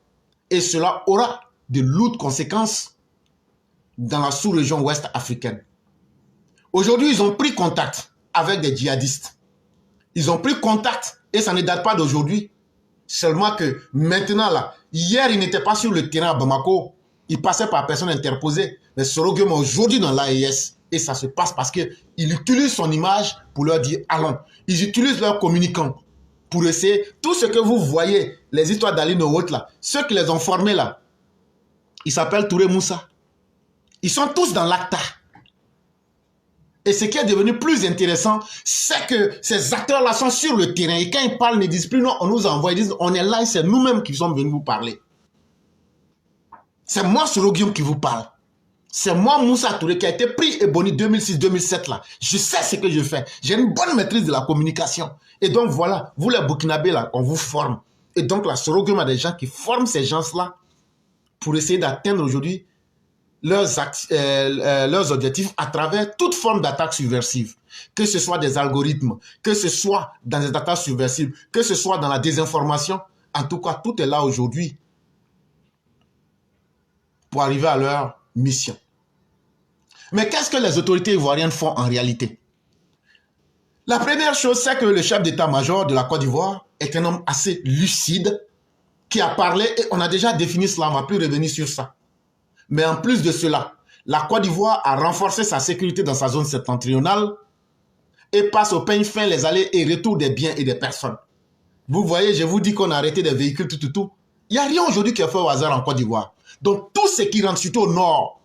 Speaker 2: Et cela aura de lourdes conséquences dans la sous-région ouest africaine. Aujourd'hui, ils ont pris contact avec des djihadistes. Ils ont pris contact et ça ne date pas d'aujourd'hui. Seulement que maintenant, là, hier, il n'était pas sur le terrain à Bamako. Il passait par personne interposée. Mais Soro Guillaume aujourd'hui dans l'AES. Et ça se passe parce qu'il utilise son image pour leur dire allons. Ils utilisent leurs communicants pour essayer. Tout ce que vous voyez, les histoires d'Ali Nowot là, ceux qui les ont formés là, ils s'appellent Touré Moussa. Ils sont tous dans l'ACTA. Et ce qui est devenu plus intéressant, c'est que ces acteurs-là sont sur le terrain. Et quand ils parlent, ils ne disent plus non, on nous envoie. Ils disent on est là et c'est nous-mêmes qui sommes venus vous parler. C'est moi, Soro Guillaume, qui vous parle. C'est moi, Moussa Touré, qui a été pris et boni 2006-2007 là. Je sais ce que je fais. J'ai une bonne maîtrise de la communication. Et donc voilà, vous les Burkinabés là, on vous forme. Et donc là, Soro Guillaume a des gens qui forment ces gens-là pour essayer d'atteindre aujourd'hui leurs objectifs à travers toute forme d'attaque subversive. Que ce soit des algorithmes, que ce soit dans des attaques subversives, que ce soit dans la désinformation. En tout cas, tout est là aujourd'hui pour arriver à leur mission. Mais qu'est-ce que les autorités ivoiriennes font en réalité? La première chose, c'est que le chef d'état-major de la Côte d'Ivoire est un homme assez lucide qui a parlé, et on a déjà défini cela, on ne va plus revenir sur ça. Mais en plus de cela, la Côte d'Ivoire a renforcé sa sécurité dans sa zone septentrionale et passe au peigne fin les allers et retours des biens et des personnes. Vous voyez, je vous dis qu'on a arrêté des véhicules, tout. Il n'y a rien aujourd'hui qui est fait au hasard en Côte d'Ivoire. Donc tout ce qui rentre, surtout au nord,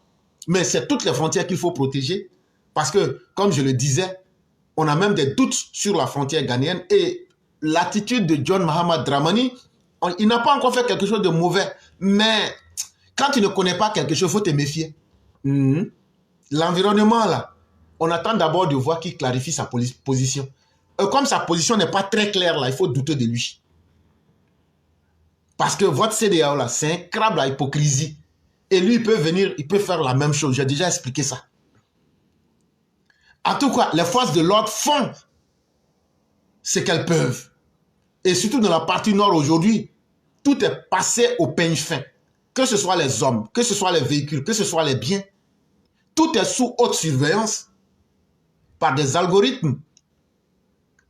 Speaker 2: mais c'est toutes les frontières qu'il faut protéger. Parce que, comme je le disais, on a même des doutes sur la frontière ghanéenne et l'attitude de John Mahamad Dramani, il n'a pas encore fait quelque chose de mauvais, mais quand tu ne connais pas quelque chose, il faut te méfier. L'environnement, là, on attend d'abord de voir qu'il clarifie sa position. Comme sa position n'est pas très claire, là, il faut douter de lui. Parce que votre CEDEAO, là, c'est un crabe à hypocrisie. Et lui, il peut venir, il peut faire la même chose. J'ai déjà expliqué ça. En tout cas, les forces de l'ordre font ce qu'elles peuvent. Et surtout dans la partie nord aujourd'hui, tout est passé au peigne fin. Que ce soit les hommes, que ce soit les véhicules, que ce soit les biens, tout est sous haute surveillance par des algorithmes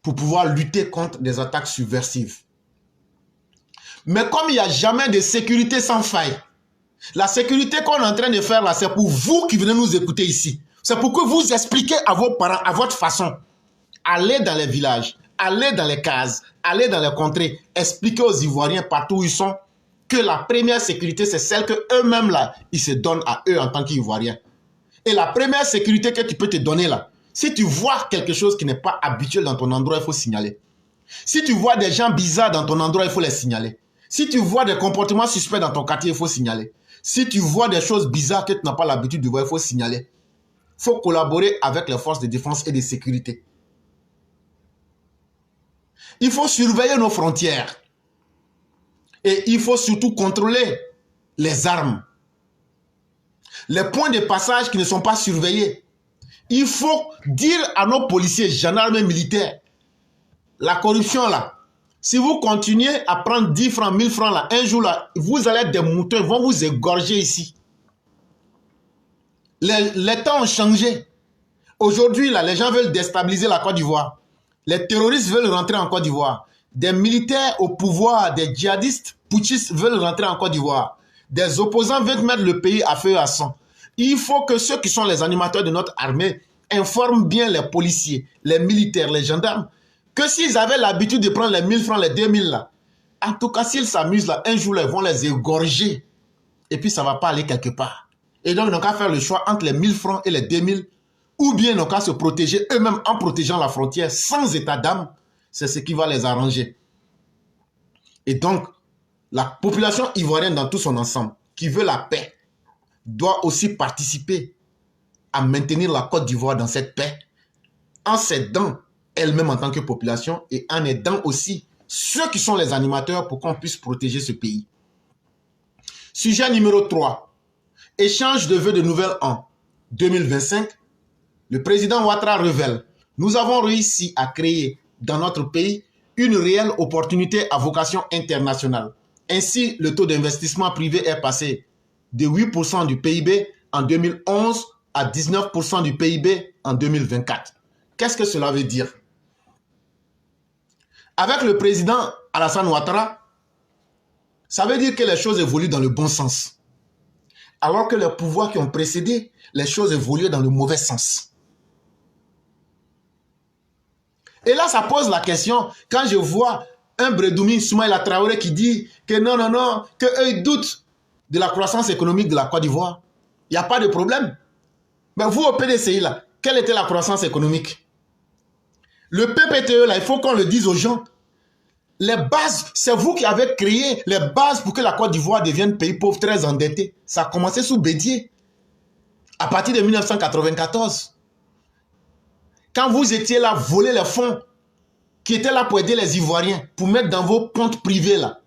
Speaker 2: pour pouvoir lutter contre des attaques subversives. Mais comme il n'y a jamais de sécurité sans faille, la sécurité qu'on est en train de faire là, c'est pour vous qui venez nous écouter ici. C'est pour que vous expliquez à vos parents, à votre façon. Allez dans les villages, allez dans les cases, allez dans les contrées, expliquez aux Ivoiriens partout où ils sont que la première sécurité, c'est celle que eux-mêmes là, ils se donnent à eux en tant qu'Ivoiriens. Et la première sécurité que tu peux te donner là, si tu vois quelque chose qui n'est pas habituel dans ton endroit, il faut signaler. Si tu vois des gens bizarres dans ton endroit, il faut les signaler. Si tu vois des comportements suspects dans ton quartier, il faut signaler. Si tu vois des choses bizarres que tu n'as pas l'habitude de voir, il faut signaler. Il faut collaborer avec les forces de défense et de sécurité. Il faut surveiller nos frontières. Et il faut surtout contrôler les armes. Les points de passage qui ne sont pas surveillés. Il faut dire à nos policiers, gendarmes et militaires, la corruption là, Si vous continuez à prendre 10 francs, 1000 francs, là, un jour, là, vous allez être des moutons, ils vont vous égorger ici. Les temps ont changé. Aujourd'hui, là, les gens veulent déstabiliser la Côte d'Ivoire. Les terroristes veulent rentrer en Côte d'Ivoire. Des militaires au pouvoir, des djihadistes putschistes veulent rentrer en Côte d'Ivoire. Des opposants veulent mettre le pays à feu et à sang. Il faut que ceux qui sont les animateurs de notre armée informent bien les policiers, les militaires, les gendarmes, que s'ils avaient l'habitude de prendre les 1000 francs, les 2000 là, en tout cas, s'ils s'amusent là, un jour, là, ils vont les égorger. Et puis, ça ne va pas aller quelque part. Et donc, ils n'ont qu'à faire le choix entre les 1000 francs et les 2000, ou bien ils n'ont qu'à se protéger eux-mêmes en protégeant la frontière sans état d'âme. C'est ce qui va les arranger. Et donc, la population ivoirienne dans tout son ensemble, qui veut la paix, doit aussi participer à maintenir la Côte d'Ivoire dans cette paix, en s'aidant elle-même en tant que population et en aidant aussi ceux qui sont les animateurs pour qu'on puisse protéger ce pays. Sujet numéro 3. Échange de vœux de nouvel an 2025. Le président Ouattara révèle: nous avons réussi à créer dans notre pays une réelle opportunité à vocation internationale. Ainsi, le taux d'investissement privé est passé de 8% du PIB en 2011 à 19% du PIB en 2024. Qu'est-ce que cela veut dire? Avec le président Alassane Ouattara, ça veut dire que les choses évoluent dans le bon sens. Alors que les pouvoirs qui ont précédé, les choses évoluaient dans le mauvais sens. Et là, ça pose la question, quand je vois un Brédoumi Soumaïla Traoré qui dit que non, qu'eux ils doutent de la croissance économique de la Côte d'Ivoire. Il n'y a pas de problème. Mais vous, au PDCI, là, quelle était la croissance économique? Le PPTE, là, il faut qu'on le dise aux gens. Les bases, c'est vous qui avez créé les bases pour que la Côte d'Ivoire devienne pays pauvre, très endetté. Ça a commencé sous Bédié, à partir de 1994. Quand vous étiez là, voler les fonds qui étaient là pour aider les Ivoiriens, pour mettre dans vos comptes privés, là,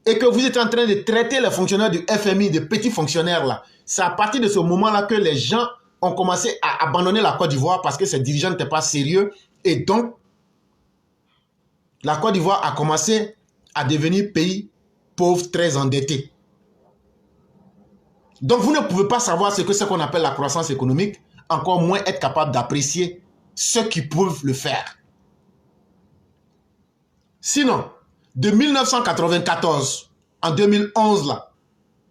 Speaker 2: et que vous êtes en train de traiter les fonctionnaires du FMI, des petits fonctionnaires, là, c'est à partir de ce moment-là que les gens ont commencé à abandonner la Côte d'Ivoire parce que ces dirigeants n'étaient pas sérieux. Et donc, la Côte d'Ivoire a commencé à devenir pays pauvre, très endetté. Donc, vous ne pouvez pas savoir ce que c'est qu'on appelle la croissance économique, encore moins être capable d'apprécier ceux qui peuvent le faire. Sinon, de 1994 en 2011, là,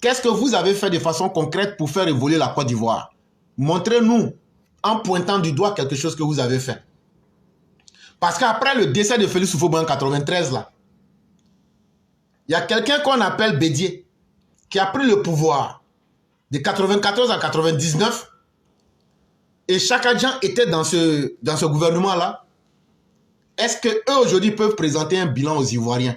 Speaker 2: qu'est-ce que vous avez fait de façon concrète pour faire évoluer la Côte d'Ivoire? Montrez-nous, en pointant du doigt, quelque chose que vous avez fait. Parce qu'après le décès de Félix Houphouët-Boigny en 1993, là, il y a quelqu'un qu'on appelle Bédié, qui a pris le pouvoir de 1994 à 1999, et Chaka Dian était dans ce gouvernement-là. Est-ce qu'eux, aujourd'hui, peuvent présenter un bilan aux Ivoiriens?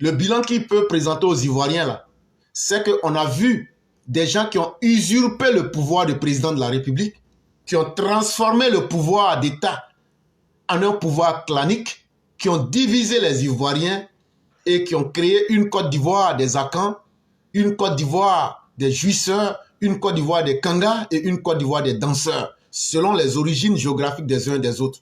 Speaker 2: Le bilan qu'ils peuvent présenter aux Ivoiriens, là, c'est qu'on a vu des gens qui ont usurpé le pouvoir de président de la République, qui ont transformé le pouvoir d'État en un pouvoir clanique, qui ont divisé les Ivoiriens et qui ont créé une Côte d'Ivoire des Akans, une Côte d'Ivoire des jouisseurs, une Côte d'Ivoire des Kangas et une Côte d'Ivoire des danseurs, selon les origines géographiques des uns et des autres.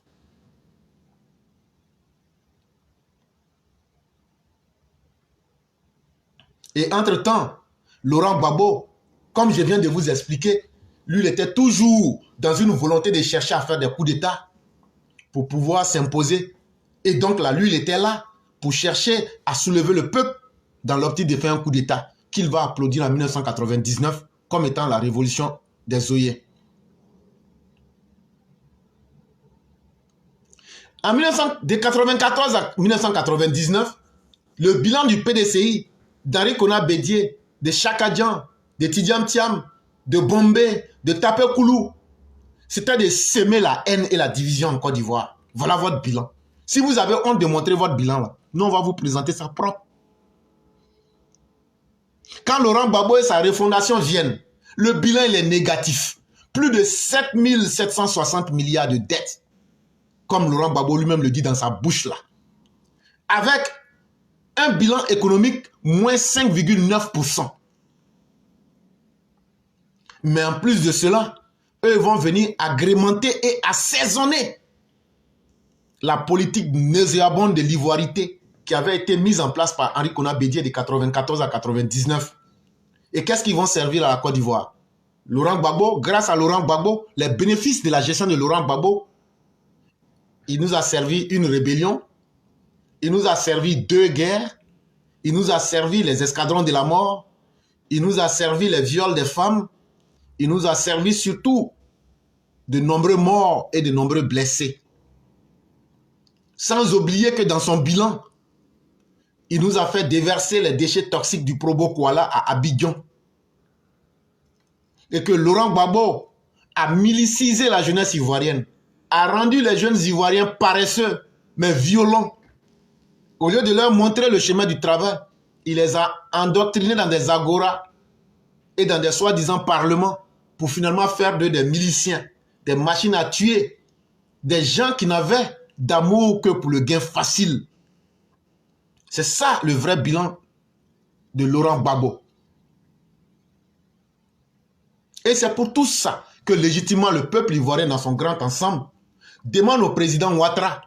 Speaker 2: Et entre-temps, Laurent Gbagbo, comme je viens de vous expliquer, lui, il était toujours dans une volonté de chercher à faire des coups d'État pour pouvoir s'imposer. Et donc là, lui, il était là pour chercher à soulever le peuple dans l'optique de faire un coup d'État qu'il va applaudir en 1999 comme étant la révolution des Oyers. De 1994 à 1999, le bilan du PDCI, d'Henri Konan Bédié, de Chaka Dian, de Tidiane Thiam, de Bombay, de Tapé Koulou, c'était de semer la haine et la division en Côte d'Ivoire. Voilà votre bilan. Si vous avez honte de montrer votre bilan, là, nous on va vous présenter ça propre. Quand Laurent Gbagbo et sa refondation viennent, le bilan il est négatif. Plus de 7760 milliards de dettes. Comme Laurent Gbagbo lui-même le dit dans sa bouche là. Avec un bilan économique moins 5,9%. Mais en plus de cela, eux vont venir agrémenter et assaisonner la politique nauséabonde de l'ivoirité qui avait été mise en place par Henri Konan Bédié de 94 à 99. Et qu'est-ce qu'ils vont servir à la Côte d'Ivoire? Laurent Gbagbo, grâce à Laurent Gbagbo, les bénéfices de la gestion de Laurent Gbagbo, il nous a servi une rébellion, il nous a servi 2 guerres, il nous a servi les escadrons de la mort, il nous a servi les viols des femmes, il nous a servi surtout de nombreux morts et de nombreux blessés. Sans oublier que dans son bilan, il nous a fait déverser les déchets toxiques du Probo Kuala à Abidjan. Et que Laurent Gbagbo a milicisé la jeunesse ivoirienne, a rendu les jeunes ivoiriens paresseux, mais violents. Au lieu de leur montrer le chemin du travail, il les a endoctrinés dans des agoras et dans des soi-disant parlements pour finalement faire d'eux des miliciens, des machines à tuer, des gens qui n'avaient d'amour que pour le gain facile. C'est ça le vrai bilan de Laurent Gbagbo. Et c'est pour tout ça que légitimement le peuple ivoirien dans son grand ensemble demande au président Ouattara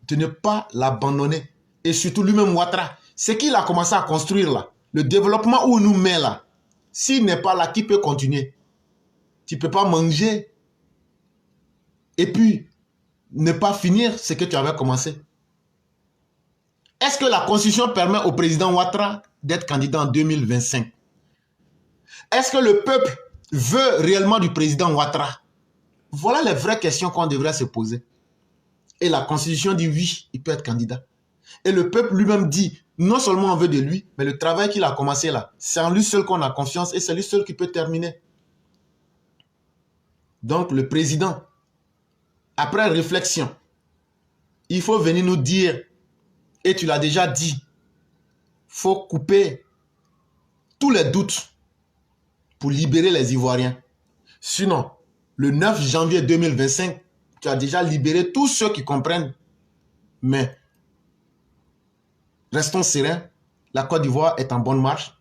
Speaker 2: de ne pas l'abandonner. Et surtout lui-même Ouattara, ce qu'il a commencé à construire là, le développement où il nous met là, s'il n'est pas là, qui peut continuer? Tu ne peux pas manger et puis ne pas finir ce que tu avais commencé. Est-ce que la Constitution permet au président Ouattara d'être candidat en 2025? Est-ce que le peuple veut réellement du président Ouattara? Voilà les vraies questions qu'on devrait se poser. Et la Constitution dit oui, il peut être candidat. Et le peuple lui-même dit, non seulement on veut de lui, mais le travail qu'il a commencé là, c'est en lui seul qu'on a confiance et c'est lui seul qui peut terminer. Donc le président, après réflexion, il faut venir nous dire, et tu l'as déjà dit, il faut couper tous les doutes pour libérer les Ivoiriens. Sinon, le 9 janvier 2025, tu as déjà libéré tous ceux qui comprennent. Mais restons sereins, la Côte d'Ivoire est en bonne marche.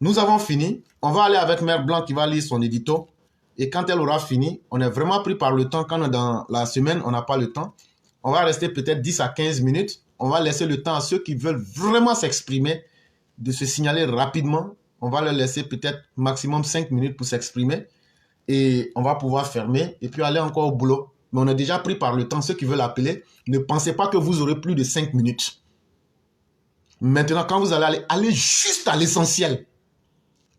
Speaker 2: Nous avons fini. On va aller avec Mère Blanc qui va lire son édito. Et quand elle aura fini, on est vraiment pris par le temps. Quand on est dans la semaine, on n'a pas le temps. On va rester peut-être 10 à 15 minutes. On va laisser le temps à ceux qui veulent vraiment s'exprimer de se signaler rapidement. On va leur laisser peut-être maximum 5 minutes pour s'exprimer. Et on va pouvoir fermer et puis aller encore au boulot. Mais on est déjà pris par le temps. Ceux qui veulent appeler, ne pensez pas que vous aurez plus de 5 minutes. Maintenant, quand vous allez aller juste à l'essentiel.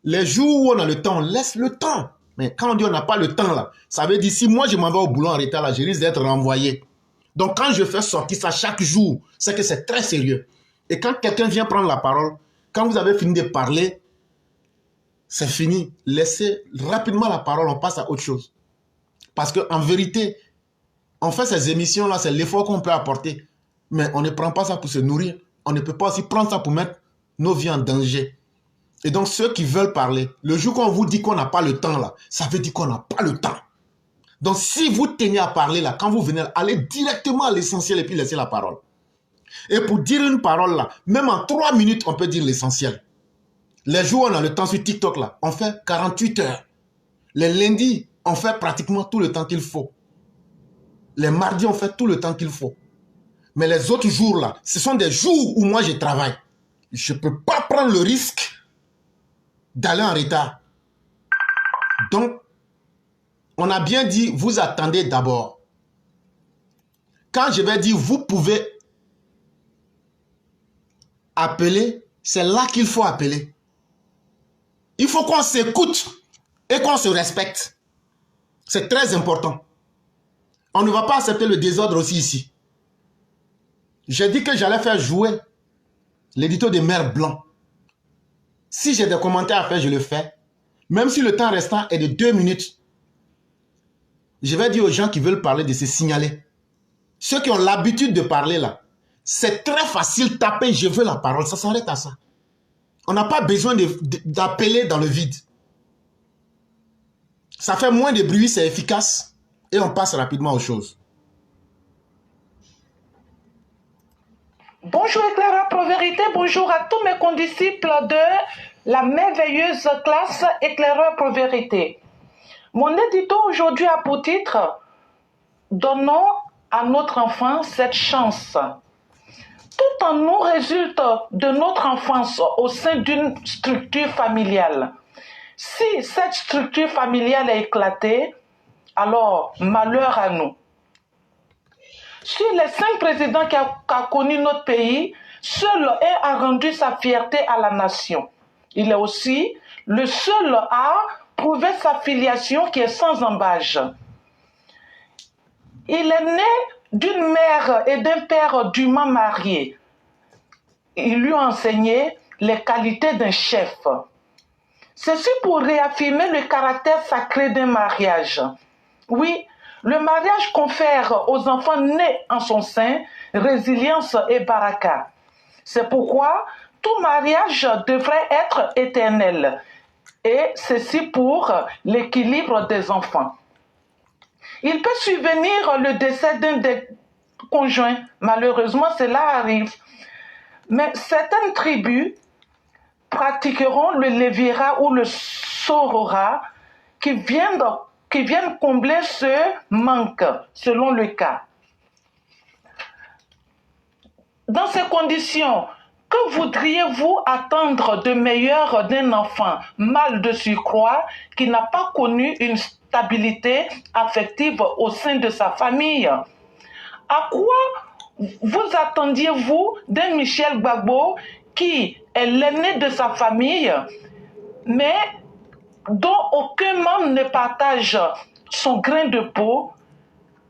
Speaker 2: Les jours où on a le temps, on laisse le temps. Mais quand on dit on n'a pas le temps là, ça veut dire si moi je m'en vais au boulot en retard là, je risque d'être renvoyé. Donc quand je fais sortir ça chaque jour, c'est que c'est très sérieux. Et quand quelqu'un vient prendre la parole, quand vous avez fini de parler, c'est fini. Laissez rapidement la parole, on passe à autre chose. Parce qu'en vérité, on fait ces émissions-là, c'est l'effort qu'on peut apporter. Mais on ne prend pas ça pour se nourrir. On ne peut pas aussi prendre ça pour mettre nos vies en danger. Et donc ceux qui veulent parler, le jour qu'on vous dit qu'on n'a pas le temps là, ça veut dire qu'on n'a pas le temps. Donc si vous tenez à parler là, quand vous venez, allez directement à l'essentiel et puis laissez la parole. Et pour dire une parole là, même en 3 minutes, on peut dire l'essentiel. Les jours où on a le temps sur TikTok là, on fait 48 heures. Les lundis, on fait pratiquement tout le temps qu'il faut. Les mardis, on fait tout le temps qu'il faut. Mais les autres jours là, ce sont des jours où moi je travaille. Je ne peux pas prendre le risque d'aller en retard. Donc, on a bien dit, vous attendez d'abord. Quand je vais dire, vous pouvez appeler, c'est là qu'il faut appeler. Il faut qu'on s'écoute et qu'on se respecte. C'est très important. On ne va pas accepter le désordre aussi ici. J'ai dit que j'allais faire jouer l'édito de Mère Blanc. Si j'ai des commentaires à faire, je le fais. Même si le temps restant est de 2 minutes. Je vais dire aux gens qui veulent parler de se signaler. Ceux qui ont l'habitude de parler là, c'est très facile, taper, je veux la parole, ça s'arrête à ça. On n'a pas besoin d'appeler dans le vide. Ça fait moins de bruit, c'est efficace. Et on passe rapidement aux choses.
Speaker 12: Bonjour Éclaireur Pro-Vérité, bonjour à tous mes condisciples de la merveilleuse classe Éclaireur Pro-Vérité. Mon édito aujourd'hui a pour titre « Donnons à notre enfant cette chance. Tout en nous résulte de notre enfance au sein d'une structure familiale. Si cette structure familiale est éclatée, alors malheur à nous. Sur les 5 présidents qu'a connu notre pays, seul un a rendu sa fierté à la nation. Il est aussi le seul à prouver sa filiation qui est sans embâche. Il est né d'une mère et d'un père dûment mariés. Il lui a enseigné les qualités d'un chef. Ceci pour réaffirmer le caractère sacré d'un mariage. Oui, le mariage confère aux enfants nés en son sein résilience et baraka. C'est pourquoi tout mariage devrait être éternel, et ceci pour l'équilibre des enfants. Il peut survenir le décès d'un des conjoints. Malheureusement, cela arrive. Mais certaines tribus pratiqueront le lévira ou le sorora qui viennent combler ce manque, selon le cas. Dans ces conditions, que voudriez-vous attendre de meilleur d'un enfant mal de surcroît qui n'a pas connu une stabilité affective au sein de sa famille? À quoi vous attendiez-vous d'un Michel Gbagbo qui est l'aîné de sa famille, mais dont aucun membre ne partage son grain de peau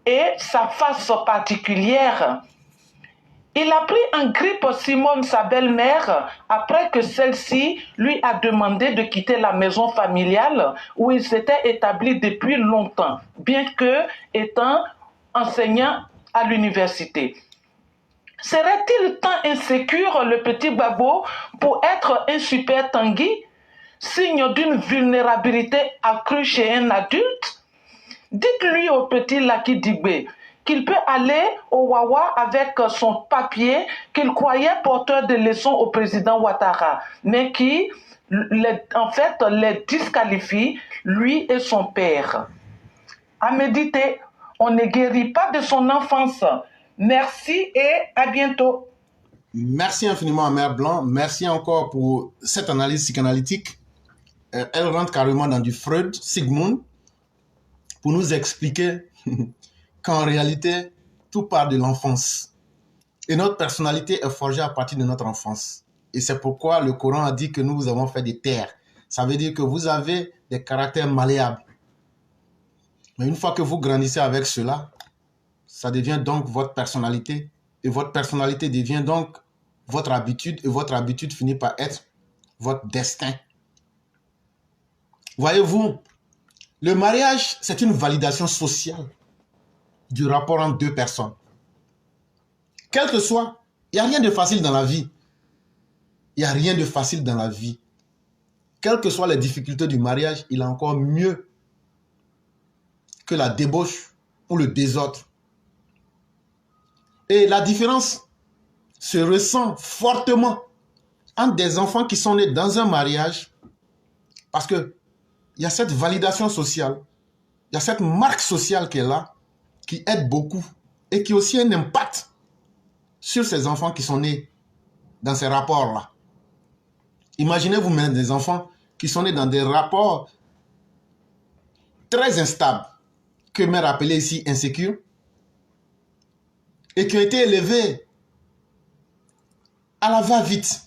Speaker 12: et sa face particulière? Il a pris en grippe Simone, sa belle-mère, après que celle-ci lui a demandé de quitter la maison familiale où il s'était établi depuis longtemps, bien que étant enseignant à l'université. Serait-il tant insécure le petit Gbagbo pour être un super Tanguy, signe d'une vulnérabilité accrue chez un adulte? Dites-lui au petit Lucky Dibé qu'il peut aller au Wawa avec son papier qu'il croyait porteur de leçons au président Ouattara, mais qui, en fait, les disqualifie, lui et son père. À méditer, on ne guérit pas de son enfance. Merci et à bientôt.
Speaker 2: Merci infiniment à Mère Blanc. Merci encore pour cette analyse psychanalytique. Elle rentre carrément dans du Freud, Sigmund, pour nous expliquer qu'en réalité, tout part de l'enfance. Et notre personnalité est forgée à partir de notre enfance. Et c'est pourquoi le Coran a dit que nous vous avons fait des terres. Ça veut dire que vous avez des caractères malléables. Mais une fois que vous grandissez avec cela, ça devient donc votre personnalité. Et votre personnalité devient donc votre habitude. Et votre habitude finit par être votre destin. Voyez-vous, le mariage, c'est une validation sociale du rapport entre deux personnes. Quel que soit, il n'y a rien de facile dans la vie. Il n'y a rien de facile dans la vie. Quelles que soient les difficultés du mariage, il est encore mieux que la débauche ou le désordre. Et la différence se ressent fortement entre des enfants qui sont nés dans un mariage parce qu'il y a cette validation sociale, il y a cette marque sociale qui est là, qui aide beaucoup et qui a aussi un impact sur ces enfants qui sont nés dans ces rapports-là. Imaginez-vous même des enfants qui sont nés dans des rapports très instables, que mère appelait ici insécures, et qui ont été élevés à la va-vite,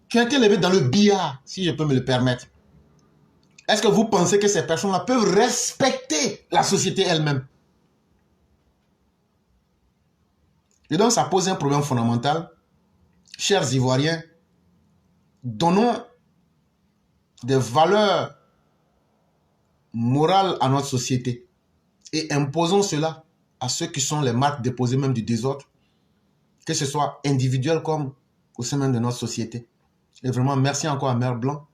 Speaker 2: qui ont été élevés dans le billard, si je peux me le permettre. Est-ce que vous pensez que ces personnes-là peuvent respecter la société elle-même? Et donc, ça pose un problème fondamental. Chers Ivoiriens, donnons des valeurs morales à notre société et imposons cela à ceux qui sont les marques déposées même du désordre, que ce soit individuel comme au sein même de notre société. Et vraiment, merci encore à Mère Blanc.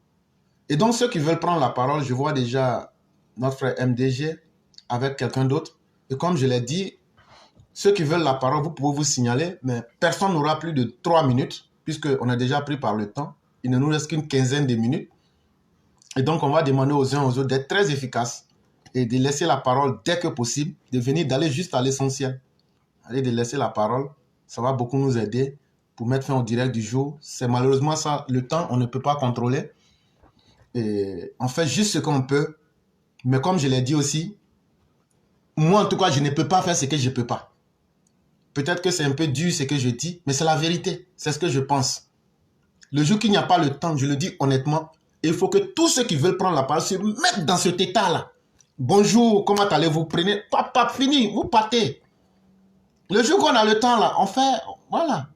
Speaker 2: Et donc, ceux qui veulent prendre la parole, je vois déjà notre frère MDG avec quelqu'un d'autre. Et comme je l'ai dit, ceux qui veulent la parole, vous pouvez vous signaler, mais personne n'aura plus de 3 minutes, puisqu'on a déjà pris par le temps. Il ne nous reste qu'une quinzaine de minutes. Et donc, on va demander aux uns aux autres d'être très efficaces et de laisser la parole dès que possible, d'aller juste à l'essentiel. Allez, de laisser la parole, ça va beaucoup nous aider pour mettre fin au direct du jour. C'est malheureusement ça, le temps, on ne peut pas contrôler. Et on fait juste ce qu'on peut. Mais comme je l'ai dit aussi, moi en tout cas, je ne peux pas faire ce que je ne peux pas. Peut-être que c'est un peu dur ce que je dis, mais c'est la vérité. C'est ce que je pense. Le jour qu'il n'y a pas le temps, je le dis honnêtement, il faut que tous ceux qui veulent prendre la parole se mettent dans cet état-là. Bonjour, comment allez-vous? Prenez, pas fini, vous partez. Le jour qu'on a le temps là, on fait, voilà.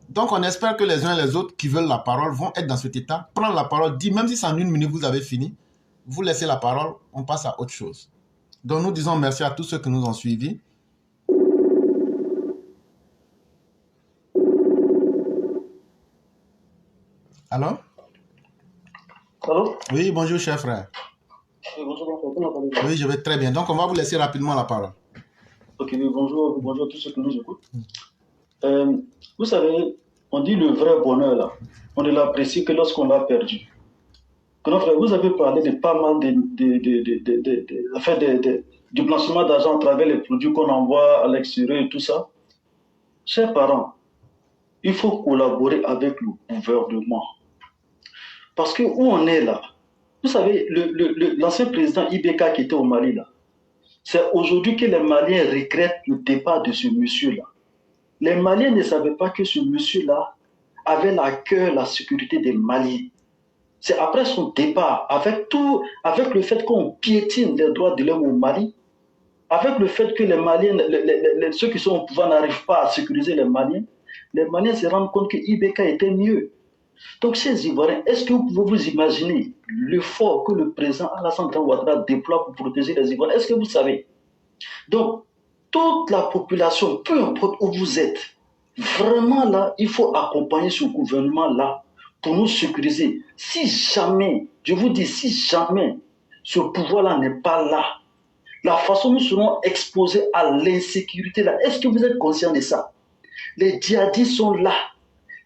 Speaker 2: Donc on espère que les uns et les autres qui veulent la parole vont être dans cet état, prendre la parole, dire, même si c'est en 1 minute vous avez fini, vous laissez la parole, on passe à autre chose. Donc nous disons merci à tous ceux qui nous ont suivis. Allô?
Speaker 13: Allô?
Speaker 2: Oui, bonjour cher frère.
Speaker 13: Oui, bonjour, comment allez-vous?
Speaker 2: Oui, je vais très bien. Donc on va vous laisser rapidement la parole.
Speaker 13: Ok, oui, bonjour à tous ceux qui nous écoutent. Vous savez, on dit le vrai bonheur là, on ne l'apprécie que lorsqu'on l'a perdu. Grand frère, vous avez parlé de pas mal du blanchiment d'argent à travers les produits qu'on envoie à l'extérieur et tout ça. Chers parents, il faut collaborer avec le gouvernement. Parce que où on est là, vous savez, l'ancien président Ibeka qui était au Mali là, c'est aujourd'hui que les Maliens regrettent le départ de ce monsieur-là. Les Maliens ne savaient pas que ce monsieur-là avait à cœur la sécurité des Maliens. C'est après son départ, avec le fait qu'on piétine les droits de l'homme au Mali, avec le fait que les Maliens, ceux qui sont au pouvoir n'arrivent pas à sécuriser les Maliens se rendent compte que Ibeka était mieux. Donc, ces Ivoiriens, est-ce que vous pouvez vous imaginer l'effort que le président Alassane Ouattara déploie pour protéger les Ivoiriens? Est-ce que vous savez? Donc, toute la population, peu importe où vous êtes, vraiment là, il faut accompagner ce gouvernement-là pour nous sécuriser. Si jamais, je vous dis, si jamais ce pouvoir-là n'est pas là, la façon dont nous serons exposés à l'insécurité là, est-ce que vous êtes conscient de ça? Les djihadistes sont là.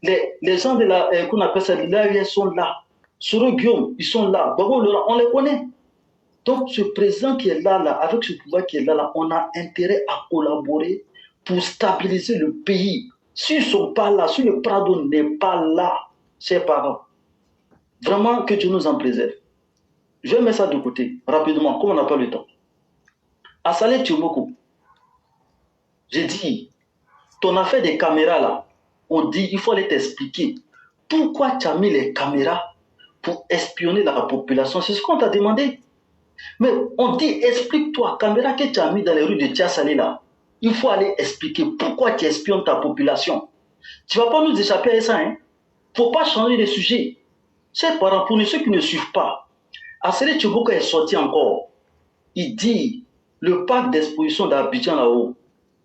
Speaker 13: Les gens de la, qu'on appelle ça, l'AIS sont là. Soro Guillaume, ils sont là. Babo Laurent, on les connaît. Donc, ce président qui est là, avec ce pouvoir qui est là, on a intérêt à collaborer pour stabiliser le pays. S'ils ne sont pas là, si le Prado n'est pas là, chers parents, vraiment que Dieu nous en préserve. Je vais mettre ça de côté, rapidement, comme on n'a pas le temps. À Salé Tchoumokou, j'ai dit, ton affaire des caméras là, on dit, il faut aller t'expliquer pourquoi tu as mis les caméras pour espionner la population. C'est ce qu'on t'a demandé. Mais on dit, explique-toi, caméra que tu as mis dans les rues de Tchassalé là, il faut aller expliquer pourquoi tu espionnes ta population. Tu ne vas pas nous échapper à ça, hein. Il ne faut pas changer de sujet. Chers parents, pour ceux qui ne suivent pas, Assele Tchouboka est sorti encore. Il dit, le parc d'exposition d'Abidjan là-haut,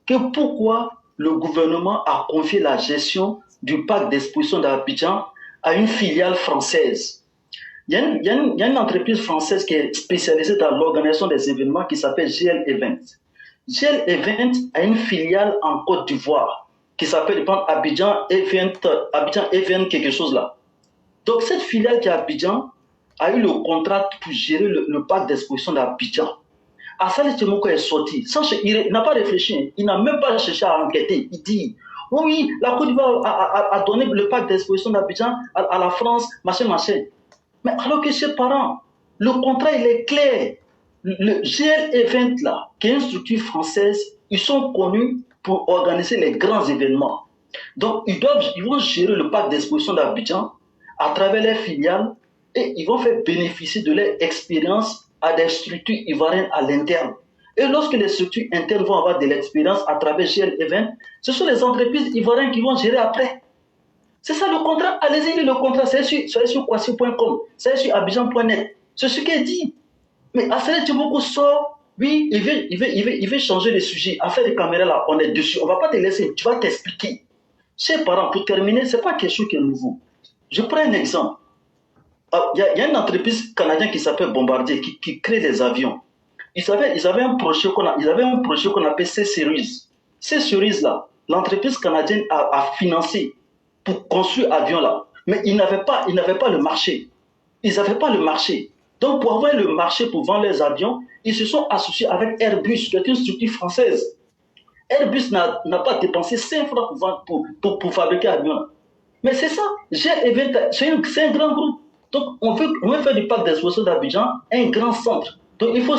Speaker 13: que pourquoi le gouvernement a confié la gestion du parc d'exposition d'Abidjan à une filiale française. Il y a une entreprise française qui est spécialisée dans l'organisation des événements qui s'appelle GL Events. GL Events a une filiale en Côte d'Ivoire qui s'appelle Abidjan Event quelque chose là. Donc cette filiale qui est à Abidjan a eu le contrat pour gérer le parc d'exposition d'Abidjan. Assale Tchoumokou est sorti, il n'a pas réfléchi, il n'a même pas cherché à enquêter. Il dit, oui, la Côte d'Ivoire a donné le parc d'exposition d'Abidjan à la France, machin. Mais alors que ses parents, le contrat il est clair. Le GL Event là, qui est une structure française, ils sont connus pour organiser les grands événements. Donc ils vont gérer le parc d'exposition d'Abidjan à travers les filiales et ils vont faire bénéficier de leur expérience à des structures ivoiriennes à l'interne. Et lorsque les structures internes vont avoir de l'expérience à travers GL Event, ce sont les entreprises ivoiriennes qui vont gérer après. C'est ça le contrat. Allez-y, le contrat, c'est sur kwasi.com, c'est sur abidjan.net. C'est ce qui est dit. Mais Assele Tchoumokou sort, oui, il veut changer de sujet. Affaire des caméras là, on est dessus. On ne va pas te laisser, tu vas t'expliquer. Chers parents, pour terminer, ce n'est pas quelque chose qui est nouveau. Je prends un exemple. Il y a une entreprise canadienne qui s'appelle Bombardier qui crée des avions. Ils avaient un projet qu'on appelle C-Series. C-Series là, l'entreprise canadienne a financé pour construire l'avion là. Mais ils n'avaient pas le marché. Ils n'avaient pas le marché. Donc, pour avoir le marché pour vendre les avions, ils se sont associés avec Airbus, qui est une structure française. Airbus n'a pas dépensé 5 francs pour fabriquer l'avion. Mais c'est ça. C'est un grand groupe. Donc, on veut faire du parc d'exposition d'Abidjan un grand centre. Donc, il faut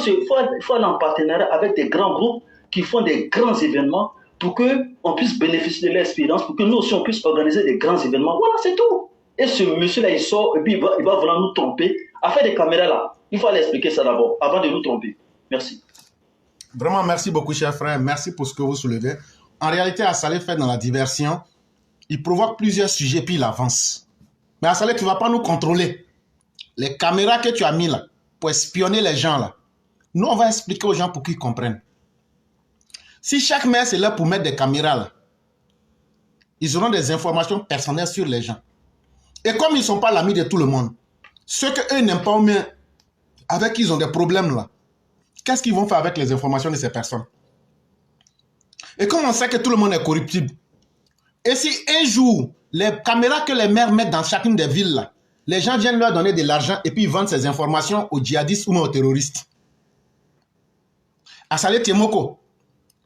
Speaker 13: aller en partenariat avec des grands groupes qui font des grands événements pour qu'on puisse bénéficier de l'expérience, pour que nous aussi on puisse organiser des grands événements. Voilà, c'est tout. Et ce monsieur-là, il sort et puis il va vouloir nous tromper. Affaire des caméras là, il faut aller expliquer ça d'abord, avant de nous tromper. Merci.
Speaker 2: Vraiment, merci beaucoup, cher frère. Merci pour ce que vous soulevez. En réalité, Assalé fait dans la diversion. Il provoque plusieurs sujets, puis il avance. Mais Assalé, tu ne vas pas nous contrôler. Les caméras que tu as mis là, pour espionner les gens là, nous, on va expliquer aux gens pour qu'ils comprennent. Si chaque maire c'est là pour mettre des caméras là, ils auront des informations personnelles sur les gens. Et comme ils ne sont pas l'ami de tout le monde, ceux qu'eux n'aiment pas, mais avec qui ils ont des problèmes là, qu'est-ce qu'ils vont faire avec les informations de ces personnes? Et comme on sait que tout le monde est corruptible, et si un jour, les caméras que les maires mettent dans chacune des villes là, les gens viennent leur donner de l'argent et puis ils vendent ces informations aux djihadistes ou aux terroristes. Assalé Tiemoko,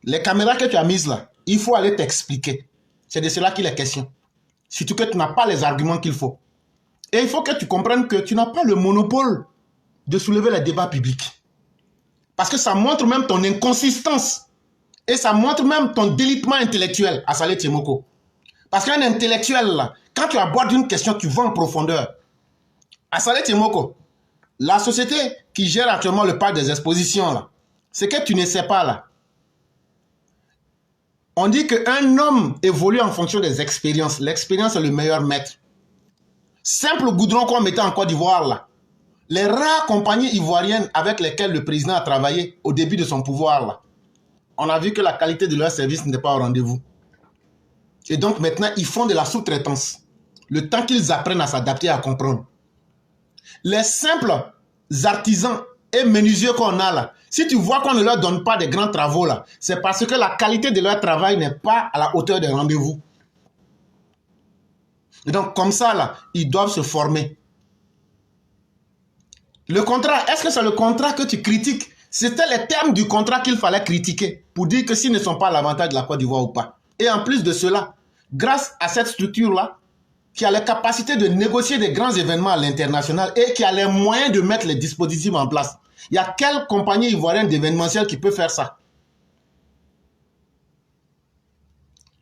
Speaker 2: les caméras que tu as mises là, il faut aller t'expliquer. C'est de cela qu'il est question. Surtout que tu n'as pas les arguments qu'il faut. Et il faut que tu comprennes que tu n'as pas le monopole de soulever les débats publics. Parce que ça montre même ton inconsistance. Et ça montre même ton délitement intellectuel, Assalé Tiemoko. Parce qu'un intellectuel, là, quand tu abordes une question, tu vas en profondeur. Assalé Tiemoko, la société qui gère actuellement le parc des expositions, là, c'est que tu ne sais pas, là. On dit qu'un homme évolue en fonction des expériences. L'expérience est le meilleur maître. Simple goudron qu'on mettait en Côte d'Ivoire, là. Les rares compagnies ivoiriennes avec lesquelles le président a travaillé au début de son pouvoir, là, on a vu que la qualité de leur service n'était pas au rendez-vous. Et donc maintenant, ils font de la sous-traitance. Le temps qu'ils apprennent à s'adapter, à comprendre. Les simples artisans et menuisiers qu'on a là, si tu vois qu'on ne leur donne pas des grands travaux là, c'est parce que la qualité de leur travail n'est pas à la hauteur des rendez-vous. Et donc comme ça là, ils doivent se former. Le contrat, est-ce que c'est le contrat que tu critiques? C'était les termes du contrat qu'il fallait critiquer pour dire que s'ils ne sont pas à l'avantage de la Côte d'Ivoire ou pas. Et en plus de cela, grâce à cette structure-là, qui a la capacité de négocier des grands événements à l'international et qui a les moyens de mettre les dispositifs en place, il y a quelle compagnie ivoirienne d'événementiel qui peut faire ça?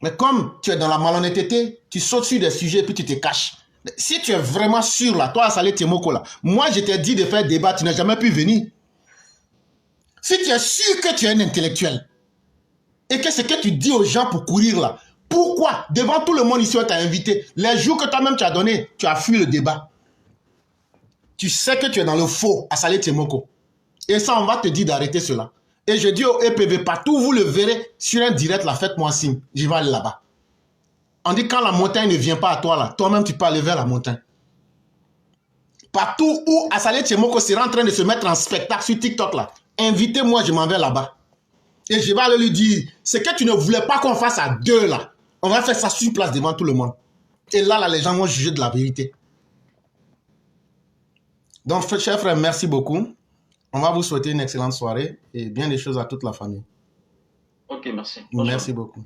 Speaker 2: Mais comme tu es dans la malhonnêteté, tu sautes sur des sujets et puis tu te caches. Si tu es vraiment sûr là, toi Assalé Tiemoko là, moi je t'ai dit de faire débat, tu n'as jamais pu venir. Si tu es sûr que tu es un intellectuel et que ce que tu dis aux gens pour courir là, pourquoi devant tout le monde ici on t'a invité, les jours que toi-même tu as donné, tu as fui le débat. Tu sais que tu es dans le faux, Assalé Tiemoko. Et ça, on va te dire d'arrêter cela. Et je dis au EPV, partout vous le verrez sur un direct, là, faites-moi signe. Je vais aller là-bas. On dit quand la montagne ne vient pas à toi, là, toi-même tu peux aller vers la montagne. Partout où Assalé Tiemoko sera en train de se mettre en spectacle sur TikTok, là, invitez-moi, je m'en vais là-bas. Et je vais aller lui dire, ce que tu ne voulais pas qu'on fasse à deux, là, on va faire ça sur place devant tout le monde. Et là, les gens vont juger de la vérité. Donc, cher frère, merci beaucoup. On va vous souhaiter une excellente soirée et bien des choses à toute la famille.
Speaker 3: Ok, merci.
Speaker 2: Merci beaucoup.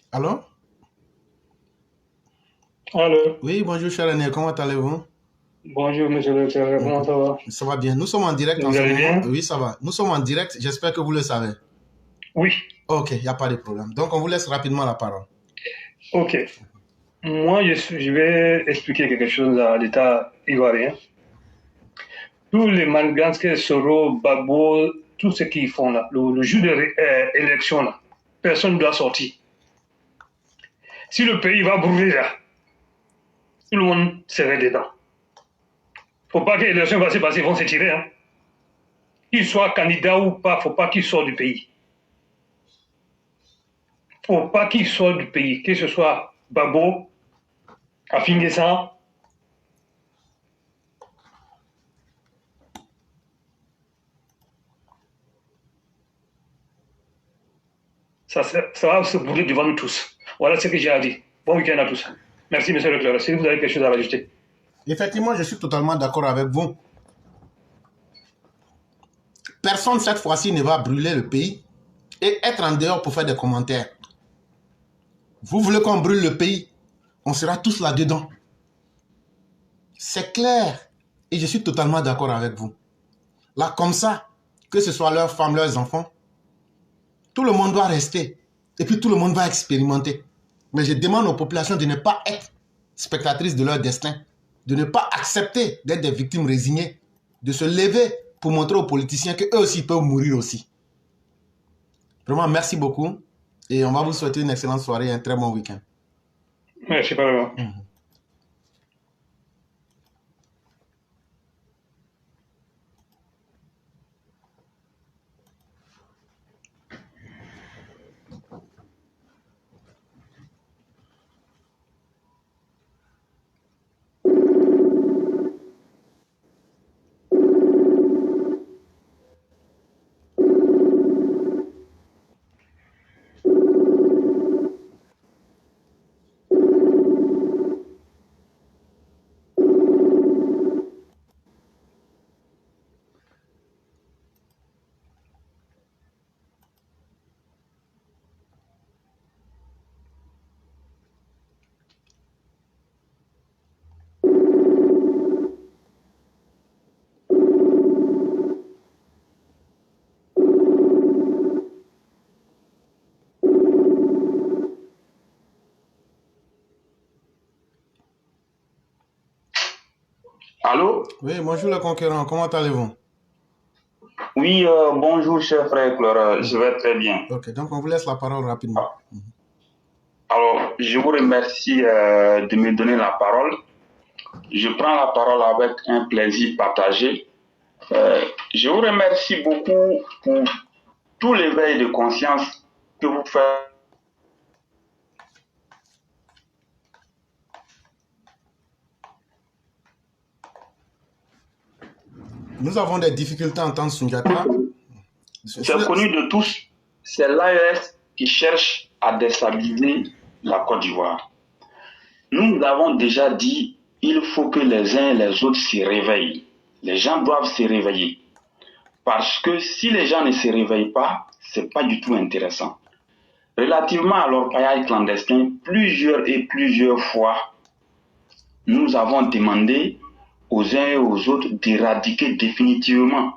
Speaker 2: Allô?
Speaker 14: Allô?
Speaker 2: Oui, bonjour cher René, comment allez-vous?
Speaker 14: Bonjour monsieur le directeur, comment ça va?
Speaker 2: Ça va bien, nous sommes en direct en
Speaker 14: ce moment. Bien?
Speaker 2: Oui, ça va. Nous sommes en direct, j'espère que vous le savez.
Speaker 14: Oui.
Speaker 2: Ok, il n'y a pas de problème. Donc on vous laisse rapidement la parole.
Speaker 14: Ok. Moi, je vais expliquer quelque chose à l'État ivoirien. Tous les Manganske, Soro, Babo, tout ce qu'ils font là, le jour de l'élection là, personne ne doit sortir. Si le pays va brûler là, tout le monde serait dedans. Faut pas que l'élection va se passer, ils vont se tirer. Hein. Qu'ils soient candidats ou pas, faut pas qu'ils sortent du pays. faut pas qu'il sorte du pays, que ce soit Babo, Afinguessan. Ça va se brûler devant nous tous. Voilà ce que j'ai à dire. Bon week-end à tous. Merci, monsieur Leclerc. Si vous avez quelque chose à rajouter.
Speaker 2: Effectivement, je suis totalement d'accord avec vous. Personne cette fois-ci ne va brûler le pays et être en dehors pour faire des commentaires. Vous voulez qu'on brûle le pays? On sera tous là-dedans. C'est clair. Et je suis totalement d'accord avec vous. Là, comme ça, que ce soit leurs femmes, leurs enfants, tout le monde doit rester. Et puis tout le monde va expérimenter. Mais je demande aux populations de ne pas être spectatrices de leur destin. De ne pas accepter d'être des victimes résignées. De se lever pour montrer aux politiciens qu'eux aussi peuvent mourir aussi. Vraiment, merci beaucoup. Et on va vous souhaiter une excellente soirée et un très bon week-end.
Speaker 14: Merci, pas vraiment.
Speaker 15: Allô?
Speaker 2: Oui, bonjour le conquérant, comment allez-vous?
Speaker 15: Oui, bonjour cher frère Clara, je vais très bien.
Speaker 2: Ok, donc on vous laisse la parole rapidement.
Speaker 15: Alors, je vous remercie de me donner la parole. Je prends la parole avec un plaisir partagé. Je vous remercie beaucoup pour tout l'éveil de conscience que vous faites.
Speaker 2: Nous avons des difficultés à entendre Soundiata.
Speaker 15: C'est connu de tous, c'est l'AES qui cherche à déstabiliser la Côte d'Ivoire. Nous avons déjà dit, il faut que les uns et les autres se réveillent. Les gens doivent se réveiller. Parce que si les gens ne se réveillent pas, ce n'est pas du tout intéressant. Relativement à l'orpaillage clandestin, plusieurs fois, nous avons demandé aux uns et aux autres d'éradiquer définitivement,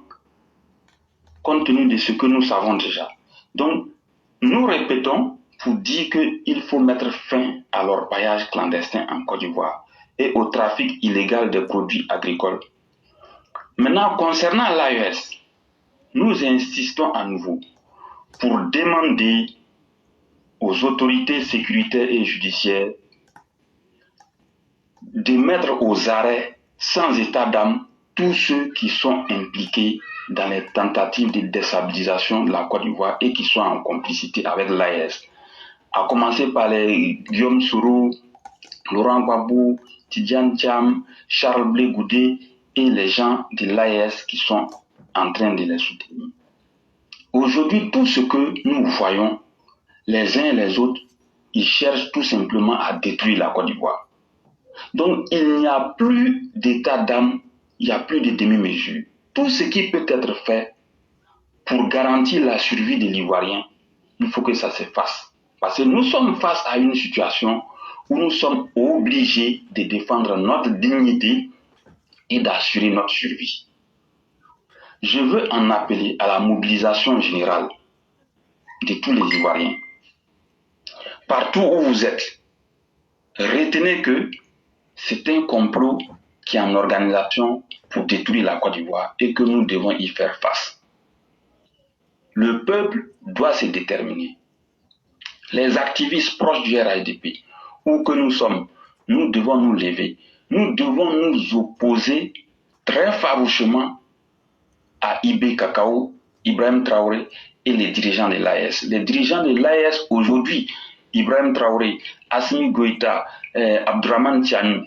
Speaker 15: compte tenu de ce que nous savons déjà. Donc, nous répétons pour dire qu'il faut mettre fin à l'orpaillage clandestin en Côte d'Ivoire et au trafic illégal des produits agricoles. Maintenant, concernant l'AES, nous insistons à nouveau pour demander aux autorités sécuritaires et judiciaires de mettre aux arrêts sans état d'âme tous ceux qui sont impliqués dans les tentatives de déstabilisation de la Côte d'Ivoire et qui sont en complicité avec l'AES. À commencer par les Guillaume Soro, Laurent Gbagbo, Tidjane Thiam, Charles Blé Goudé et les gens de l'AES qui sont en train de les soutenir. Aujourd'hui, tout ce que nous voyons, les uns et les autres, ils cherchent tout simplement à détruire la Côte d'Ivoire. Donc, il n'y a plus d'état d'âme, il n'y a plus de demi-mesure. Tout ce qui peut être fait pour garantir la survie de l'Ivoirien, il faut que ça se fasse. Parce que nous sommes face à une situation où nous sommes obligés de défendre notre dignité et d'assurer notre survie. Je veux en appeler à la mobilisation générale de tous les Ivoiriens. Partout où vous êtes, retenez que c'est un complot qui est en organisation pour détruire la Côte d'Ivoire et que nous devons y faire face. Le peuple doit se déterminer. Les activistes proches du RAIDP, où que nous sommes, nous devons nous lever. Nous devons nous opposer très farouchement à IB Cacao Ibrahim Traoré et les dirigeants de l'AES. Les dirigeants de l'AES aujourd'hui, Ibrahim Traoré, Assimi Goïta, Abdourahmane Tiani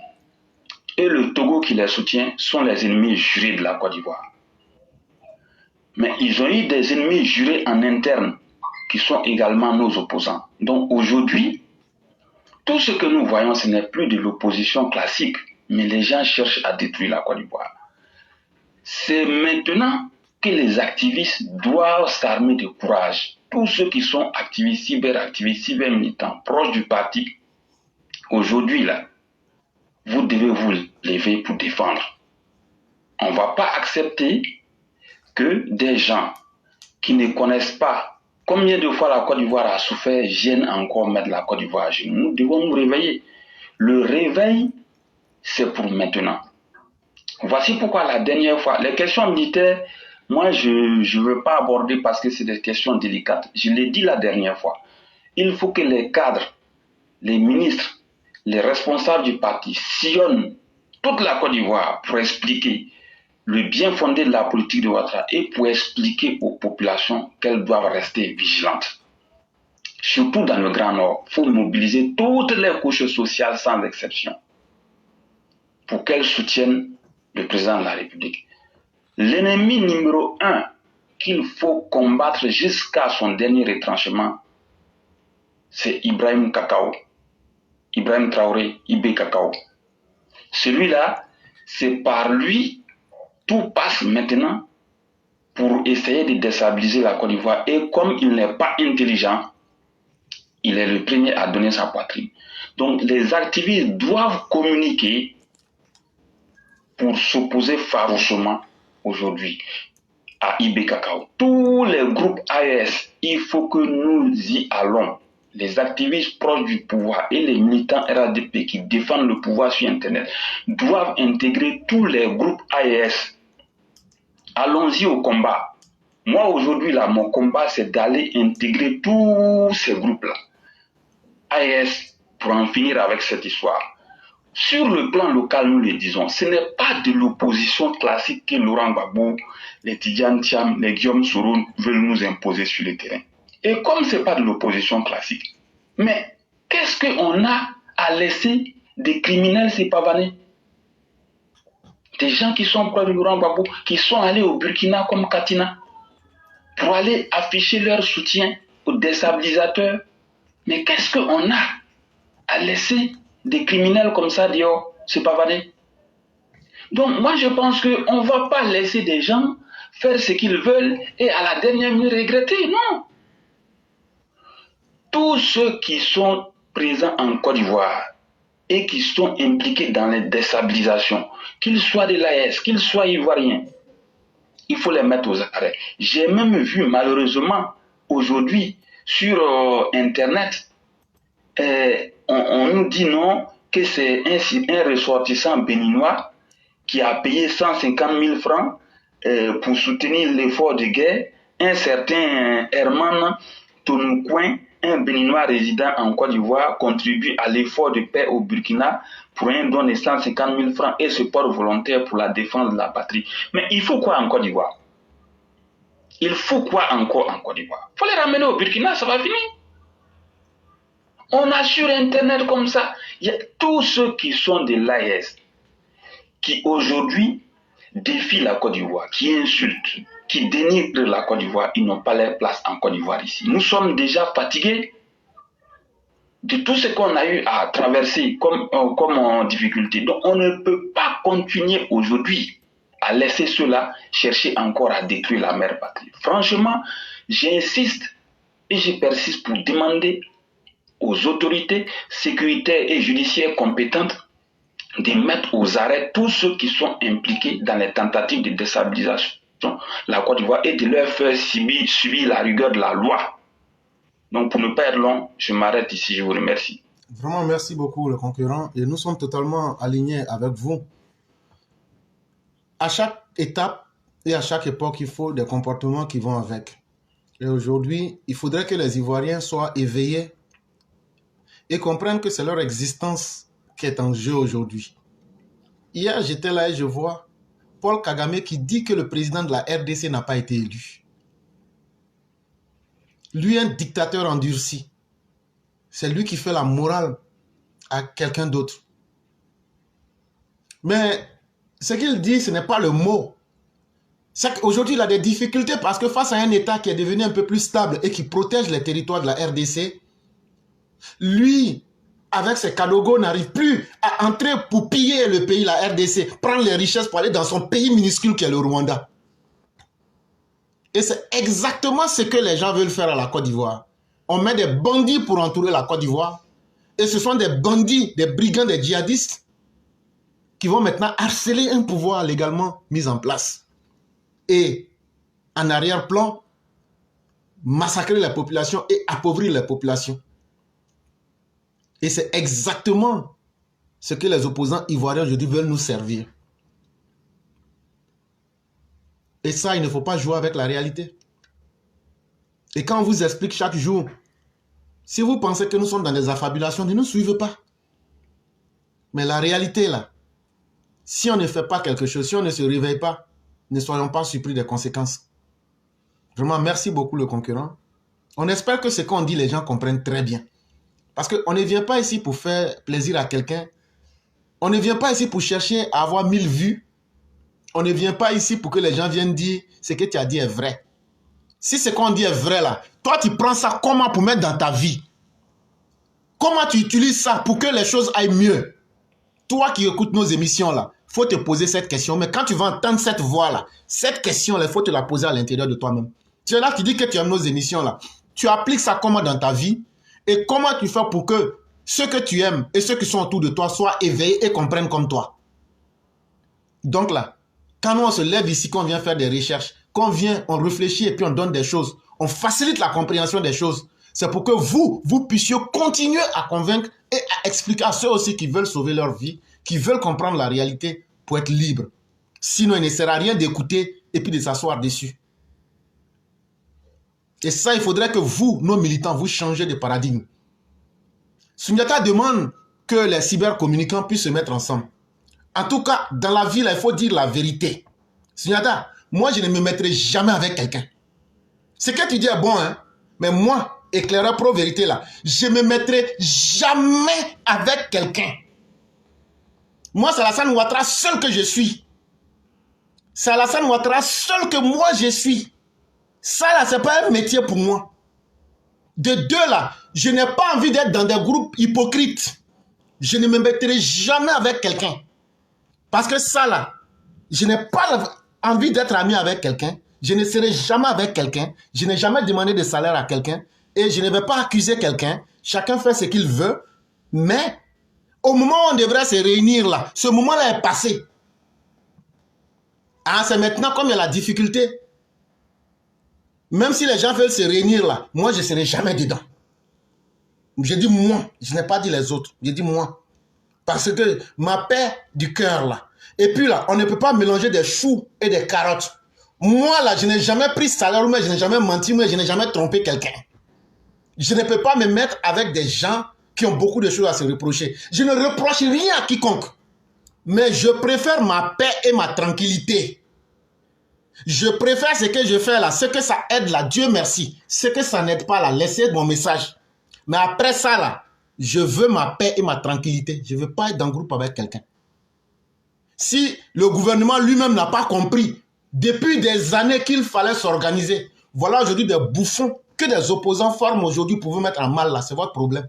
Speaker 15: et le Togo qui les soutient sont les ennemis jurés de la Côte d'Ivoire. Mais ils ont eu des ennemis jurés en interne qui sont également nos opposants. Donc aujourd'hui, tout ce que nous voyons, ce n'est plus de l'opposition classique, mais les gens cherchent à détruire la Côte d'Ivoire. C'est maintenant que les activistes doivent s'armer de courage. Tous ceux qui sont activistes, cybermilitants, proches du parti, aujourd'hui là, vous devez vous lever pour défendre. On ne va pas accepter que des gens qui ne connaissent pas combien de fois la Côte d'Ivoire a souffert viennent encore mettre la Côte d'Ivoire à genoux. Nous devons nous réveiller. Le réveil, c'est pour maintenant. Voici pourquoi la dernière fois, les questions militaires, moi je ne veux pas aborder parce que c'est des questions délicates. Je l'ai dit la dernière fois. Il faut que les cadres, les ministres, les responsables du parti sillonnent toute la Côte d'Ivoire pour expliquer le bien fondé de la politique de Ouattara et pour expliquer aux populations qu'elles doivent rester vigilantes. Surtout dans le Grand Nord, il faut mobiliser toutes les couches sociales sans exception pour qu'elles soutiennent le président de la République. L'ennemi numéro 1 qu'il faut combattre jusqu'à son dernier retranchement, c'est Ibrahim Traoré, Ibé Kakao. Celui-là, c'est par lui tout passe maintenant pour essayer de déstabiliser la Côte d'Ivoire. Et comme il n'est pas intelligent, il est le premier à donner sa poitrine. Donc les activistes doivent communiquer pour s'opposer farouchement aujourd'hui à Ibé Kakao. Tous les groupes AES, il faut que nous y allons. Les activistes proches du pouvoir et les militants RADP qui défendent le pouvoir sur Internet doivent intégrer tous les groupes AES. Allons-y au combat. Moi aujourd'hui, là, mon combat, c'est d'aller intégrer tous ces groupes-là. AES, pour en finir avec cette histoire. Sur le plan local, nous le disons, ce n'est pas de l'opposition classique que Laurent Gbagbo, les Tidjane Thiam, les Guillaume Soro veulent nous imposer sur le terrain. Et comme ce n'est pas de l'opposition classique, mais qu'est-ce qu'on a à laisser des criminels s'épavanner? Des gens qui sont proches de Laurent Gbagbo, qui sont allés au Burkina comme Katina, pour aller afficher leur soutien aux déstabilisateurs. Mais qu'est-ce qu'on a à laisser des criminels comme ça dehors s'épavanner? Donc moi je pense qu'on ne va pas laisser des gens faire ce qu'ils veulent et à la dernière minute regretter, non. Tous ceux qui sont présents en Côte d'Ivoire et qui sont impliqués dans les déstabilisations, qu'ils soient de l'AES, qu'ils soient ivoiriens, il faut les mettre aux arrêts. J'ai même vu malheureusement aujourd'hui sur Internet, on nous dit non, que c'est un ressortissant béninois qui a payé 150 000 francs pour soutenir l'effort de guerre. Un certain Herman Tonoukouin, un béninois résident en Côte d'Ivoire, contribue à l'effort de paix au Burkina pour un don de 150 000 francs et se porte volontaire pour la défense de la patrie. Mais il faut quoi en Côte d'Ivoire? Il faut quoi encore en Côte d'Ivoire? Il faut les ramener au Burkina, ça va finir. On a sur Internet comme ça, il y a tous ceux qui sont de l'AES, qui aujourd'hui défient la Côte d'Ivoire, qui insultent, qui dénigrent la Côte d'Ivoire, ils n'ont pas leur place en Côte d'Ivoire ici. Nous sommes déjà fatigués de tout ce qu'on a eu à traverser comme difficulté. Donc on ne peut pas continuer aujourd'hui à laisser cela chercher encore à détruire la mère patrie. Franchement, j'insiste et je persiste pour demander aux autorités sécuritaires et judiciaires compétentes de mettre aux arrêts tous ceux qui sont impliqués dans les tentatives de déstabilisation de la Côte d'Ivoire et de leur faire subir la rigueur de la loi. Donc pour ne pas être long, je m'arrête ici, je vous remercie.
Speaker 2: Vraiment, merci beaucoup le concurrent et nous sommes totalement alignés avec vous. À chaque étape et à chaque époque, il faut des comportements qui vont avec. Et aujourd'hui, il faudrait que les Ivoiriens soient éveillés et comprennent que c'est leur existence qui est en jeu aujourd'hui. Hier, j'étais là et je vois Paul Kagame qui dit que le président de la RDC n'a pas été élu. Lui, un dictateur endurci. C'est lui qui fait la morale à quelqu'un d'autre. Mais ce qu'il dit, ce n'est pas le mot. C'est qu'aujourd'hui, il a des difficultés parce que face à un État qui est devenu un peu plus stable et qui protège les territoires de la RDC, lui, avec ses Kadogo, n'arrive plus à entrer pour piller le pays, la RDC, prendre les richesses pour aller dans son pays minuscule qui est le Rwanda. Et c'est exactement ce que les gens veulent faire à la Côte d'Ivoire. On met des bandits pour entourer la Côte d'Ivoire. Et ce sont des bandits, des brigands, des djihadistes qui vont maintenant harceler un pouvoir légalement mis en place. Et en arrière-plan, massacrer la population et appauvrir la population. Et c'est exactement ce que les opposants ivoiriens aujourd'hui veulent nous servir. Et ça, il ne faut pas jouer avec la réalité. Et quand on vous explique chaque jour, si vous pensez que nous sommes dans des affabulations, ne nous suivez pas. Mais la réalité là, si on ne fait pas quelque chose, si on ne se réveille pas, ne soyons pas surpris des conséquences. Vraiment, merci beaucoup le concurrent. On espère que ce qu'on dit, les gens comprennent très bien. Parce qu'on ne vient pas ici pour faire plaisir à quelqu'un. On ne vient pas ici pour chercher à avoir 1000 vues. On ne vient pas ici pour que les gens viennent dire ce que tu as dit est vrai. Si ce qu'on dit est vrai là, toi tu prends ça comment pour mettre dans ta vie? Comment tu utilises ça pour que les choses aillent mieux? Toi qui écoutes nos émissions là, il faut te poser cette question. Mais quand tu vas entendre cette voix là, cette question là, il faut te la poser à l'intérieur de toi-même. Tu es là, tu dis que tu aimes nos émissions là. Tu appliques ça comment dans ta vie? Et comment tu fais pour que ceux que tu aimes et ceux qui sont autour de toi soient éveillés et comprennent comme toi? Donc là, quand nous on se lève ici, qu'on vient faire des recherches, qu'on vient, on réfléchit et puis on donne des choses, on facilite la compréhension des choses. C'est pour que vous puissiez continuer à convaincre et à expliquer à ceux aussi qui veulent sauver leur vie, qui veulent comprendre la réalité pour être libres. Sinon, il ne sert à rien d'écouter et puis de s'asseoir dessus. Et ça, il faudrait que vous, nos militants, vous changez de paradigme. Sundiata demande que les cybercommunicants puissent se mettre ensemble. En tout cas, dans la vie, là, il faut dire la vérité. Sundiata, moi, je ne me mettrai jamais avec quelqu'un. Ce que tu dis est bon, hein? Mais moi, éclaireur pro-vérité, là, je ne me mettrai jamais avec quelqu'un. Moi, c'est Alassane Ouattara seul que je suis. C'est Alassane Ouattara seul que moi, je suis. Ça, là, ce n'est pas un métier pour moi. De deux, là, je n'ai pas envie d'être dans des groupes hypocrites. Je ne me mettrai jamais avec quelqu'un. Parce que ça, là, je n'ai pas envie d'être ami avec quelqu'un. Je ne serai jamais avec quelqu'un. Je n'ai jamais demandé de salaire à quelqu'un. Et je ne vais pas accuser quelqu'un. Chacun fait ce qu'il veut. Mais, au moment où on devrait se réunir, là, ce moment-là est passé. Ah, c'est maintenant comme il y a la difficulté. Même si les gens veulent se réunir là, moi je ne serai jamais dedans. Je dis moi, je n'ai pas dit les autres, je dis moi. Parce que ma paix du cœur là. Et puis là, on ne peut pas mélanger des choux et des carottes. Moi là, je n'ai jamais pris salaire, mais je n'ai jamais menti, mais je n'ai jamais trompé quelqu'un. Je ne peux pas me mettre avec des gens qui ont beaucoup de choses à se reprocher. Je ne reproche rien à quiconque. Mais je préfère ma paix et ma tranquillité. Je préfère ce que je fais là, ce que ça aide là, Dieu merci. Ce que ça n'aide pas là, laissez mon message. Mais après ça là, je veux ma paix et ma tranquillité. Je ne veux pas être dans le groupe avec quelqu'un. Si le gouvernement lui-même n'a pas compris, depuis des années qu'il fallait s'organiser, voilà aujourd'hui des bouffons que des opposants forment aujourd'hui pour vous mettre en mal là, c'est votre problème.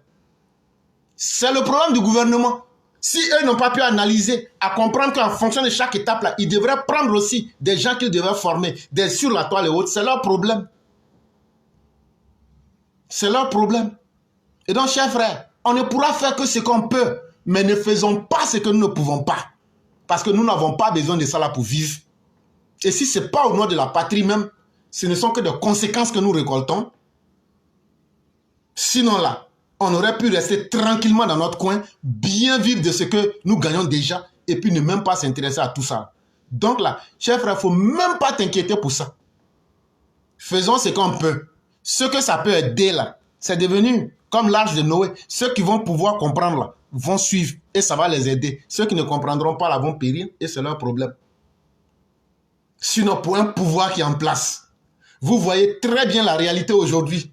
Speaker 2: C'est le problème du gouvernement. Si eux n'ont pas pu analyser, à comprendre qu'en fonction de chaque étape, là, ils devraient prendre aussi des gens qu'ils devraient former, des sur la toile et autres, c'est leur problème. C'est leur problème. Et donc, chers frères, on ne pourra faire que ce qu'on peut, mais ne faisons pas ce que nous ne pouvons pas. Parce que nous n'avons pas besoin de ça là pour vivre. Et si ce n'est pas au nom de la patrie même, ce ne sont que des conséquences que nous récoltons. Sinon là, on aurait pu rester tranquillement dans notre coin, bien vivre de ce que nous gagnons déjà, et puis ne même pas s'intéresser à tout ça. Donc là, chers frères, il ne faut même pas t'inquiéter pour ça. Faisons ce qu'on peut. Ce que ça peut aider là, c'est devenu comme l'arche de Noé. Ceux qui vont pouvoir comprendre là, vont suivre, et ça va les aider. Ceux qui ne comprendront pas là vont périr, et c'est leur problème. Sinon, pour un pouvoir qui est en place, vous voyez très bien la réalité aujourd'hui.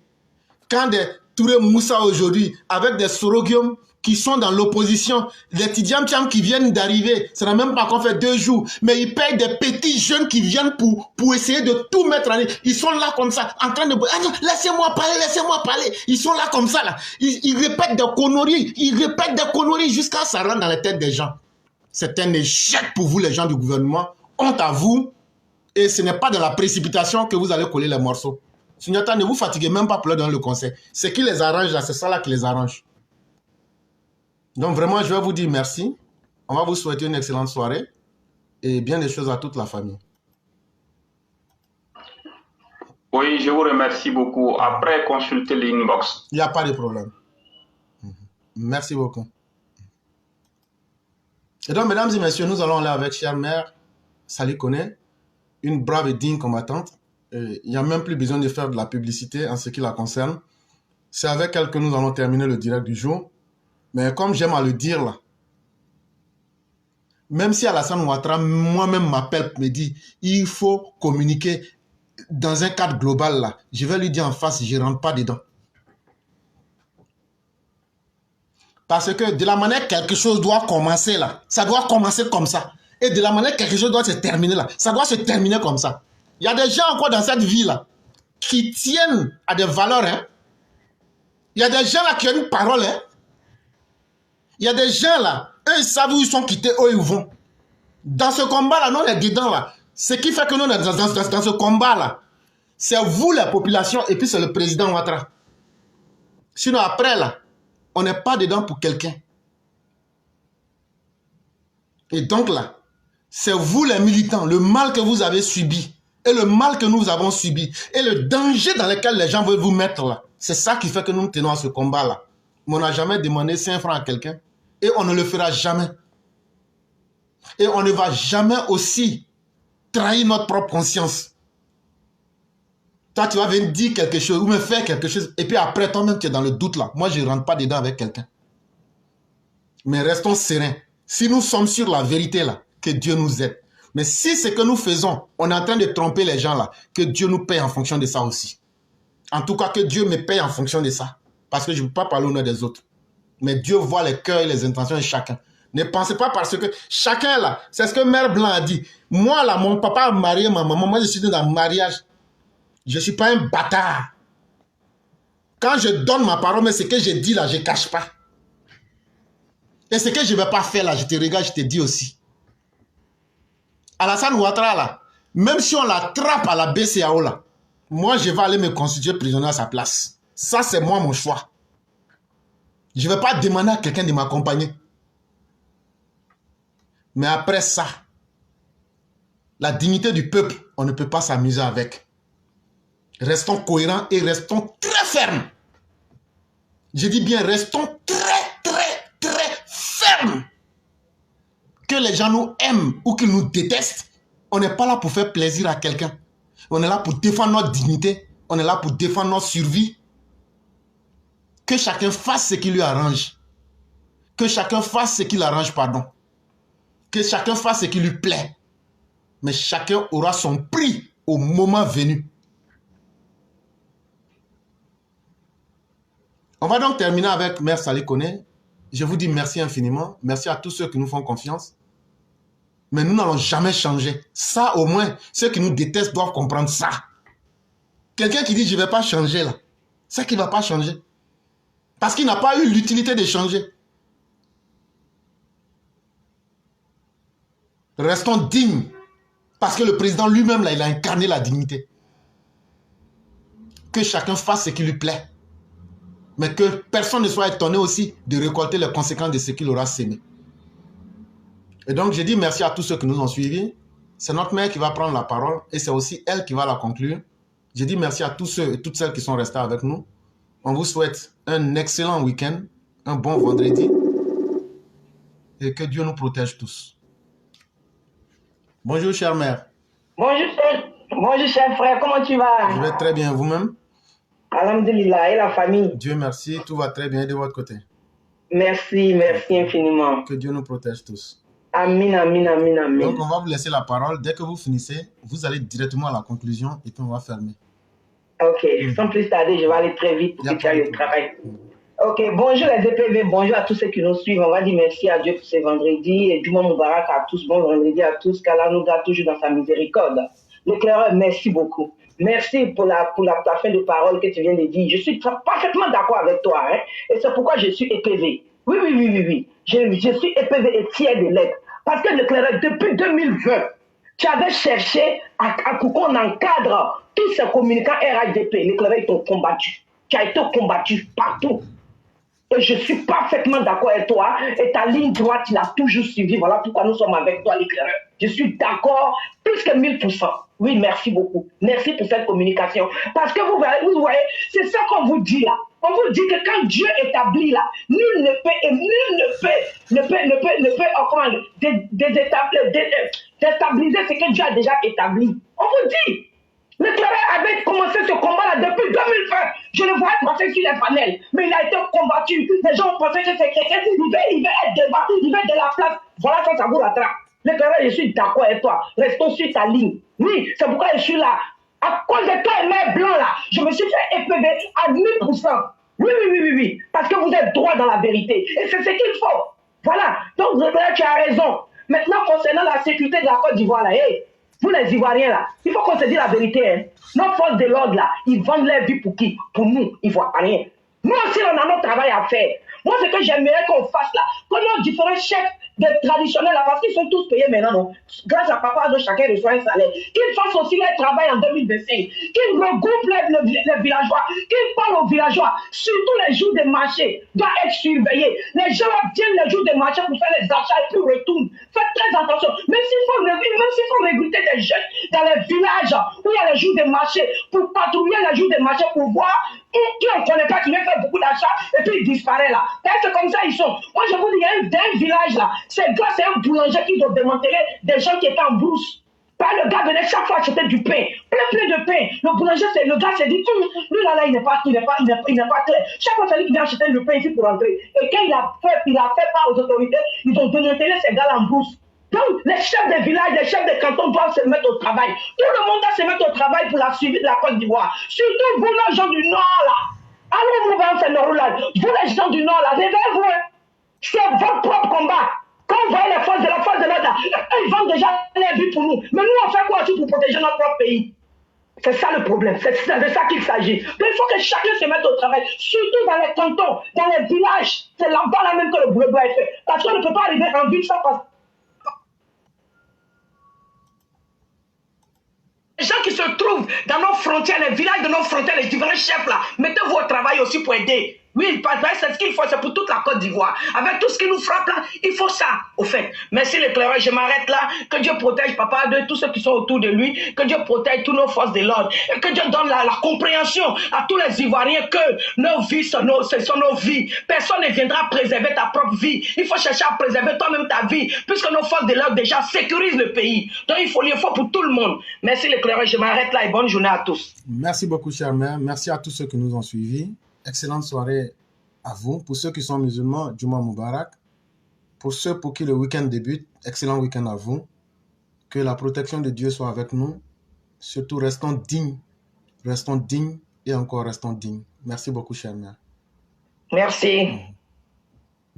Speaker 2: Quand des Touré Moussa aujourd'hui, avec des Sorogium qui sont dans l'opposition, les Tidiam Thiam qui viennent d'arriver, ça n'a même pas encore fait 2 jours, mais ils payent des petits jeunes qui viennent pour essayer de tout mettre en ligne. Ils sont là comme ça, en train de... Ah non, laissez-moi parler. Ils sont là comme ça, là. Ils répètent des conneries, jusqu'à ce que ça rentre dans les têtes des gens. C'est un échec pour vous, les gens du gouvernement. Honte à vous. Et ce n'est pas de la précipitation que vous allez coller les morceaux. Sunyata, ne vous fatiguez même pas pour leur donner le conseil. Ce qui les arrange là, c'est ça là qui les arrange. Donc vraiment, je vais vous dire merci. On va vous souhaiter une excellente soirée et bien des choses à toute la famille.
Speaker 15: Oui, je vous remercie beaucoup. Après, consultez l'inbox.
Speaker 2: Il n'y a pas de problème. Merci beaucoup. Et donc, mesdames et messieurs, nous allons aller avec chère mère Sali Kone, une brave et digne combattante. Il n'y a même plus besoin de faire de la publicité en ce qui la concerne. C'est avec elle que nous allons terminer le direct du jour. Mais comme j'aime à le dire là, même si Alassane Ouattara moi-même m'appelle, me dit, il faut communiquer dans un cadre global là, je vais lui dire en face, je ne rentre pas dedans. Parce que de la manière quelque chose doit commencer là, ça doit commencer comme ça. Et de la manière quelque chose doit se terminer là, ça doit se terminer comme ça. Il y a des gens encore dans cette vie là qui tiennent à des valeurs. Hein. Il y a des gens là qui ont une parole. Hein. Il y a des gens là, eux ils savent où ils sont quittés, où ils vont. Dans ce combat là, nous on est dedans là. Ce qui fait que nous on est dans ce combat là, c'est vous la population et puis c'est le président Ouattara. Sinon après là, on n'est pas dedans pour quelqu'un. Et donc là, c'est vous les militants, le mal que vous avez subi et le mal que nous avons subi et le danger dans lequel les gens veulent vous mettre là. C'est ça qui fait que nous tenons à ce combat là. Mais on n'a jamais demandé 5 francs à quelqu'un et on ne le fera jamais. Et on ne va jamais aussi trahir notre propre conscience. Toi, tu vas venir dire quelque chose ou me faire quelque chose et puis après, toi-même, tu es dans le doute là. Moi, je ne rentre pas dedans avec quelqu'un. Mais restons sereins. Si nous sommes sur la vérité là, que Dieu nous aide. Mais si ce que nous faisons, on est en train de tromper les gens là, que Dieu nous paye en fonction de ça aussi. En tout cas, que Dieu me paye en fonction de ça. Parce que je ne peux pas parler au nom des autres. Mais Dieu voit les cœurs et les intentions de chacun. Ne pensez pas parce que chacun là, c'est ce que Mère Blanc a dit. Moi là, mon papa a marié ma maman, moi je suis dans le mariage. Je ne suis pas un bâtard. Quand je donne ma parole, mais ce que je dis là, je ne cache pas. Et ce que je ne vais pas faire là, je te regarde, je te dis aussi. Alassane Ouattara là, même si on l'attrape à la BCAO là, moi je vais aller me constituer prisonnier à sa place. Ça c'est moi mon choix. Je ne vais pas demander à quelqu'un de m'accompagner. Mais après ça, la dignité du peuple, on ne peut pas s'amuser avec. Restons cohérents et restons très fermes. Je dis bien, restons très fermes. Que les gens nous aiment ou qu'ils nous détestent, on n'est pas là pour faire plaisir à quelqu'un. On est là pour défendre notre dignité. On est là pour défendre notre survie. Que chacun fasse ce qui lui arrange. Que chacun fasse ce qui l'arrange, pardon. Que chacun fasse ce qui lui plaît. Mais chacun aura son prix au moment venu. On va donc terminer avec Mère Sali Kone. Je vous dis merci infiniment. Merci à tous ceux qui nous font confiance. Mais nous n'allons jamais changer. Ça, au moins, ceux qui nous détestent doivent comprendre ça. Quelqu'un qui dit je ne vais pas changer là, c'est qu'il ne va pas changer. Parce qu'il n'a pas eu l'utilité de changer. Restons dignes. Parce que le président lui-même, là, il a incarné la dignité. Que chacun fasse ce qui lui plaît. Mais que personne ne soit étonné aussi de récolter les conséquences de ce qu'il aura sémé. Et donc, je dis merci à tous ceux qui nous ont suivis. C'est notre mère qui va prendre la parole et c'est aussi elle qui va la conclure. Je dis merci à tous ceux et toutes celles qui sont restés avec nous. On vous souhaite un excellent week-end, un bon vendredi et que Dieu nous protège tous. Bonjour, chère mère.
Speaker 16: Bonjour, cher frère. Comment tu vas?
Speaker 2: Je vais très bien, vous-même?
Speaker 16: Alhamdulillah, et la famille?
Speaker 2: Dieu merci, tout va très bien de votre côté.
Speaker 16: Merci infiniment.
Speaker 2: Que Dieu nous protège tous.
Speaker 16: Amin, amin, amin, amin.
Speaker 2: Donc, on va vous laisser la parole. Dès que vous finissez, vous allez directement à la conclusion et puis on va fermer.
Speaker 16: Ok, sans plus tarder, je vais aller très vite pour que tu ailles au travail. Ok, bonjour les EPV, bonjour à tous ceux qui nous suivent. On va dire merci à Dieu pour ce vendredi et Juma Moubarak à tous. Bon vendredi à tous, qu'Allah nous garde toujours dans sa miséricorde. L'éclaireur, merci beaucoup. Merci pour ta fin de parole que tu viens de dire. Je suis parfaitement d'accord avec toi. Hein, et c'est pourquoi je suis EPV. Oui. Je suis EPV et tiers de l'être. Parce que l'éclaireur, depuis 2020, tu avais cherché à qu'on encadre tous ces communicants RHDP. L'éclaireur, ils t'ont combattu. Tu as été combattu partout. Et je suis parfaitement d'accord avec toi. Et ta ligne droite, tu l'as toujours suivi. Voilà pourquoi nous sommes avec toi, l'éclaireur. Je suis d'accord plus que 1000%. Oui, merci beaucoup. Merci pour cette communication. Parce que vous voyez, c'est ça qu'on vous dit là. On vous dit que quand Dieu établit là, nul ne peut déstabiliser ce que Dieu a déjà établi. On vous dit. L'éclaireur avait commencé ce combat-là depuis 2020. Je le voyais passer sur les panels. Mais il a été combattu. Les gens ont pensé que c'est quelqu'un. Il va être devant. Il va être de la place. Voilà, ça vous rattrape. L'éclaireur, je suis d'accord avec toi. Restons sur ta ligne. Oui, c'est pourquoi je suis là. À cause de toi et mes blancs là, je me suis fait EPV à 1000%. Oui. Parce que vous êtes droit dans la vérité. Et c'est ce qu'il faut. Voilà. Donc, l'éclaireur, tu as raison. Maintenant, concernant la sécurité de la Côte d'Ivoire là, vous les Ivoiriens là, il faut qu'on se dise la vérité. Hein. Nos forces de l'ordre là, ils vendent leur vie pour qui? Pour nous, ils ne voient rien. Nous aussi, on a notre travail à faire. Moi, ce que j'aimerais qu'on fasse là, qu'on ait différents chefs traditionnels là, parce qu'ils sont tous payés maintenant, non? Grâce à Papa Ado, chacun reçoit un salaire. Qu'ils fassent aussi leur travail en 2025. Qu'ils regroupent les villageois. Qu'ils parlent aux villageois. Surtout les jours de marché doivent être surveillés. Les gens viennent les jours de marché pour faire les achats et puis retournent. Faites très attention. Même s'il faut recruter des jeunes dans les villages où il y a les jours de marché pour patrouiller les jours de marché pour voir qui on ne connaît pas, qui vient faire beaucoup d'achats et puis il disparaît là. C'est comme ça ils sont. Moi je vous dis, il y a un village là, c'est grâce à un boulanger qui doit démanteler des gens qui étaient en brousse. Le gars venait chaque fois acheter du pain, plein de pain. Le boulanger, le gars s'est dit, lui là, il n'est pas clair. Chaque fois, c'est lui qui vient acheter le pain ici pour rentrer. Et quand il a fait part aux autorités, ils ont démantelé ces gars en brousse. Donc, les chefs des villages, les chefs des cantons doivent se mettre au travail. Tout le monde doit se mettre au travail pour la suivi de la Côte d'Ivoire. Surtout vous, les gens du Nord, là. Allez-vous vers ce Nord-là. Vous, les gens du Nord, là, réveillez-vous. Hein. C'est votre propre combat. Quand vous voyez les forces de l'ordre, là, ils vendent déjà les vies pour nous. Mais nous, on fait quoi aussi pour protéger notre propre pays? C'est ça le problème. C'est de ça qu'il s'agit. Donc, il faut que chacun se mette au travail. Surtout dans les cantons, dans les villages. C'est là-bas là même que le boulot doit être fait. Parce qu'on ne peut pas arriver en ville sans passer. Les gens qui se trouvent dans nos frontières, les villages de nos frontières, les différents chefs là, mettez-vous au travail aussi pour aider. Oui, c'est ce qu'il faut, c'est pour toute la Côte d'Ivoire. Avec tout ce qui nous frappe là, il faut ça, au fait. Merci l'éclaireur, je m'arrête là. Que Dieu protège Papa de tous ceux qui sont autour de lui. Que Dieu protège toutes nos forces de l'ordre. Et que Dieu donne la compréhension à tous les Ivoiriens que nos vies, ce sont nos vies. Personne ne viendra préserver ta propre vie. Il faut chercher à préserver toi-même ta vie, puisque nos forces de l'ordre déjà sécurisent le pays. Donc il faut pour tout le monde. Merci l'éclaireur, je m'arrête là et bonne journée à tous.
Speaker 2: Merci beaucoup, cher mère. Merci à tous ceux qui nous ont suivis. Excellente soirée à vous. Pour ceux qui sont musulmans, Juma Moubarak. Pour ceux pour qui le week-end débute, excellent week-end à vous. Que la protection de Dieu soit avec nous. Surtout, restons dignes et encore restons dignes. Merci beaucoup, chère mère.
Speaker 16: Merci.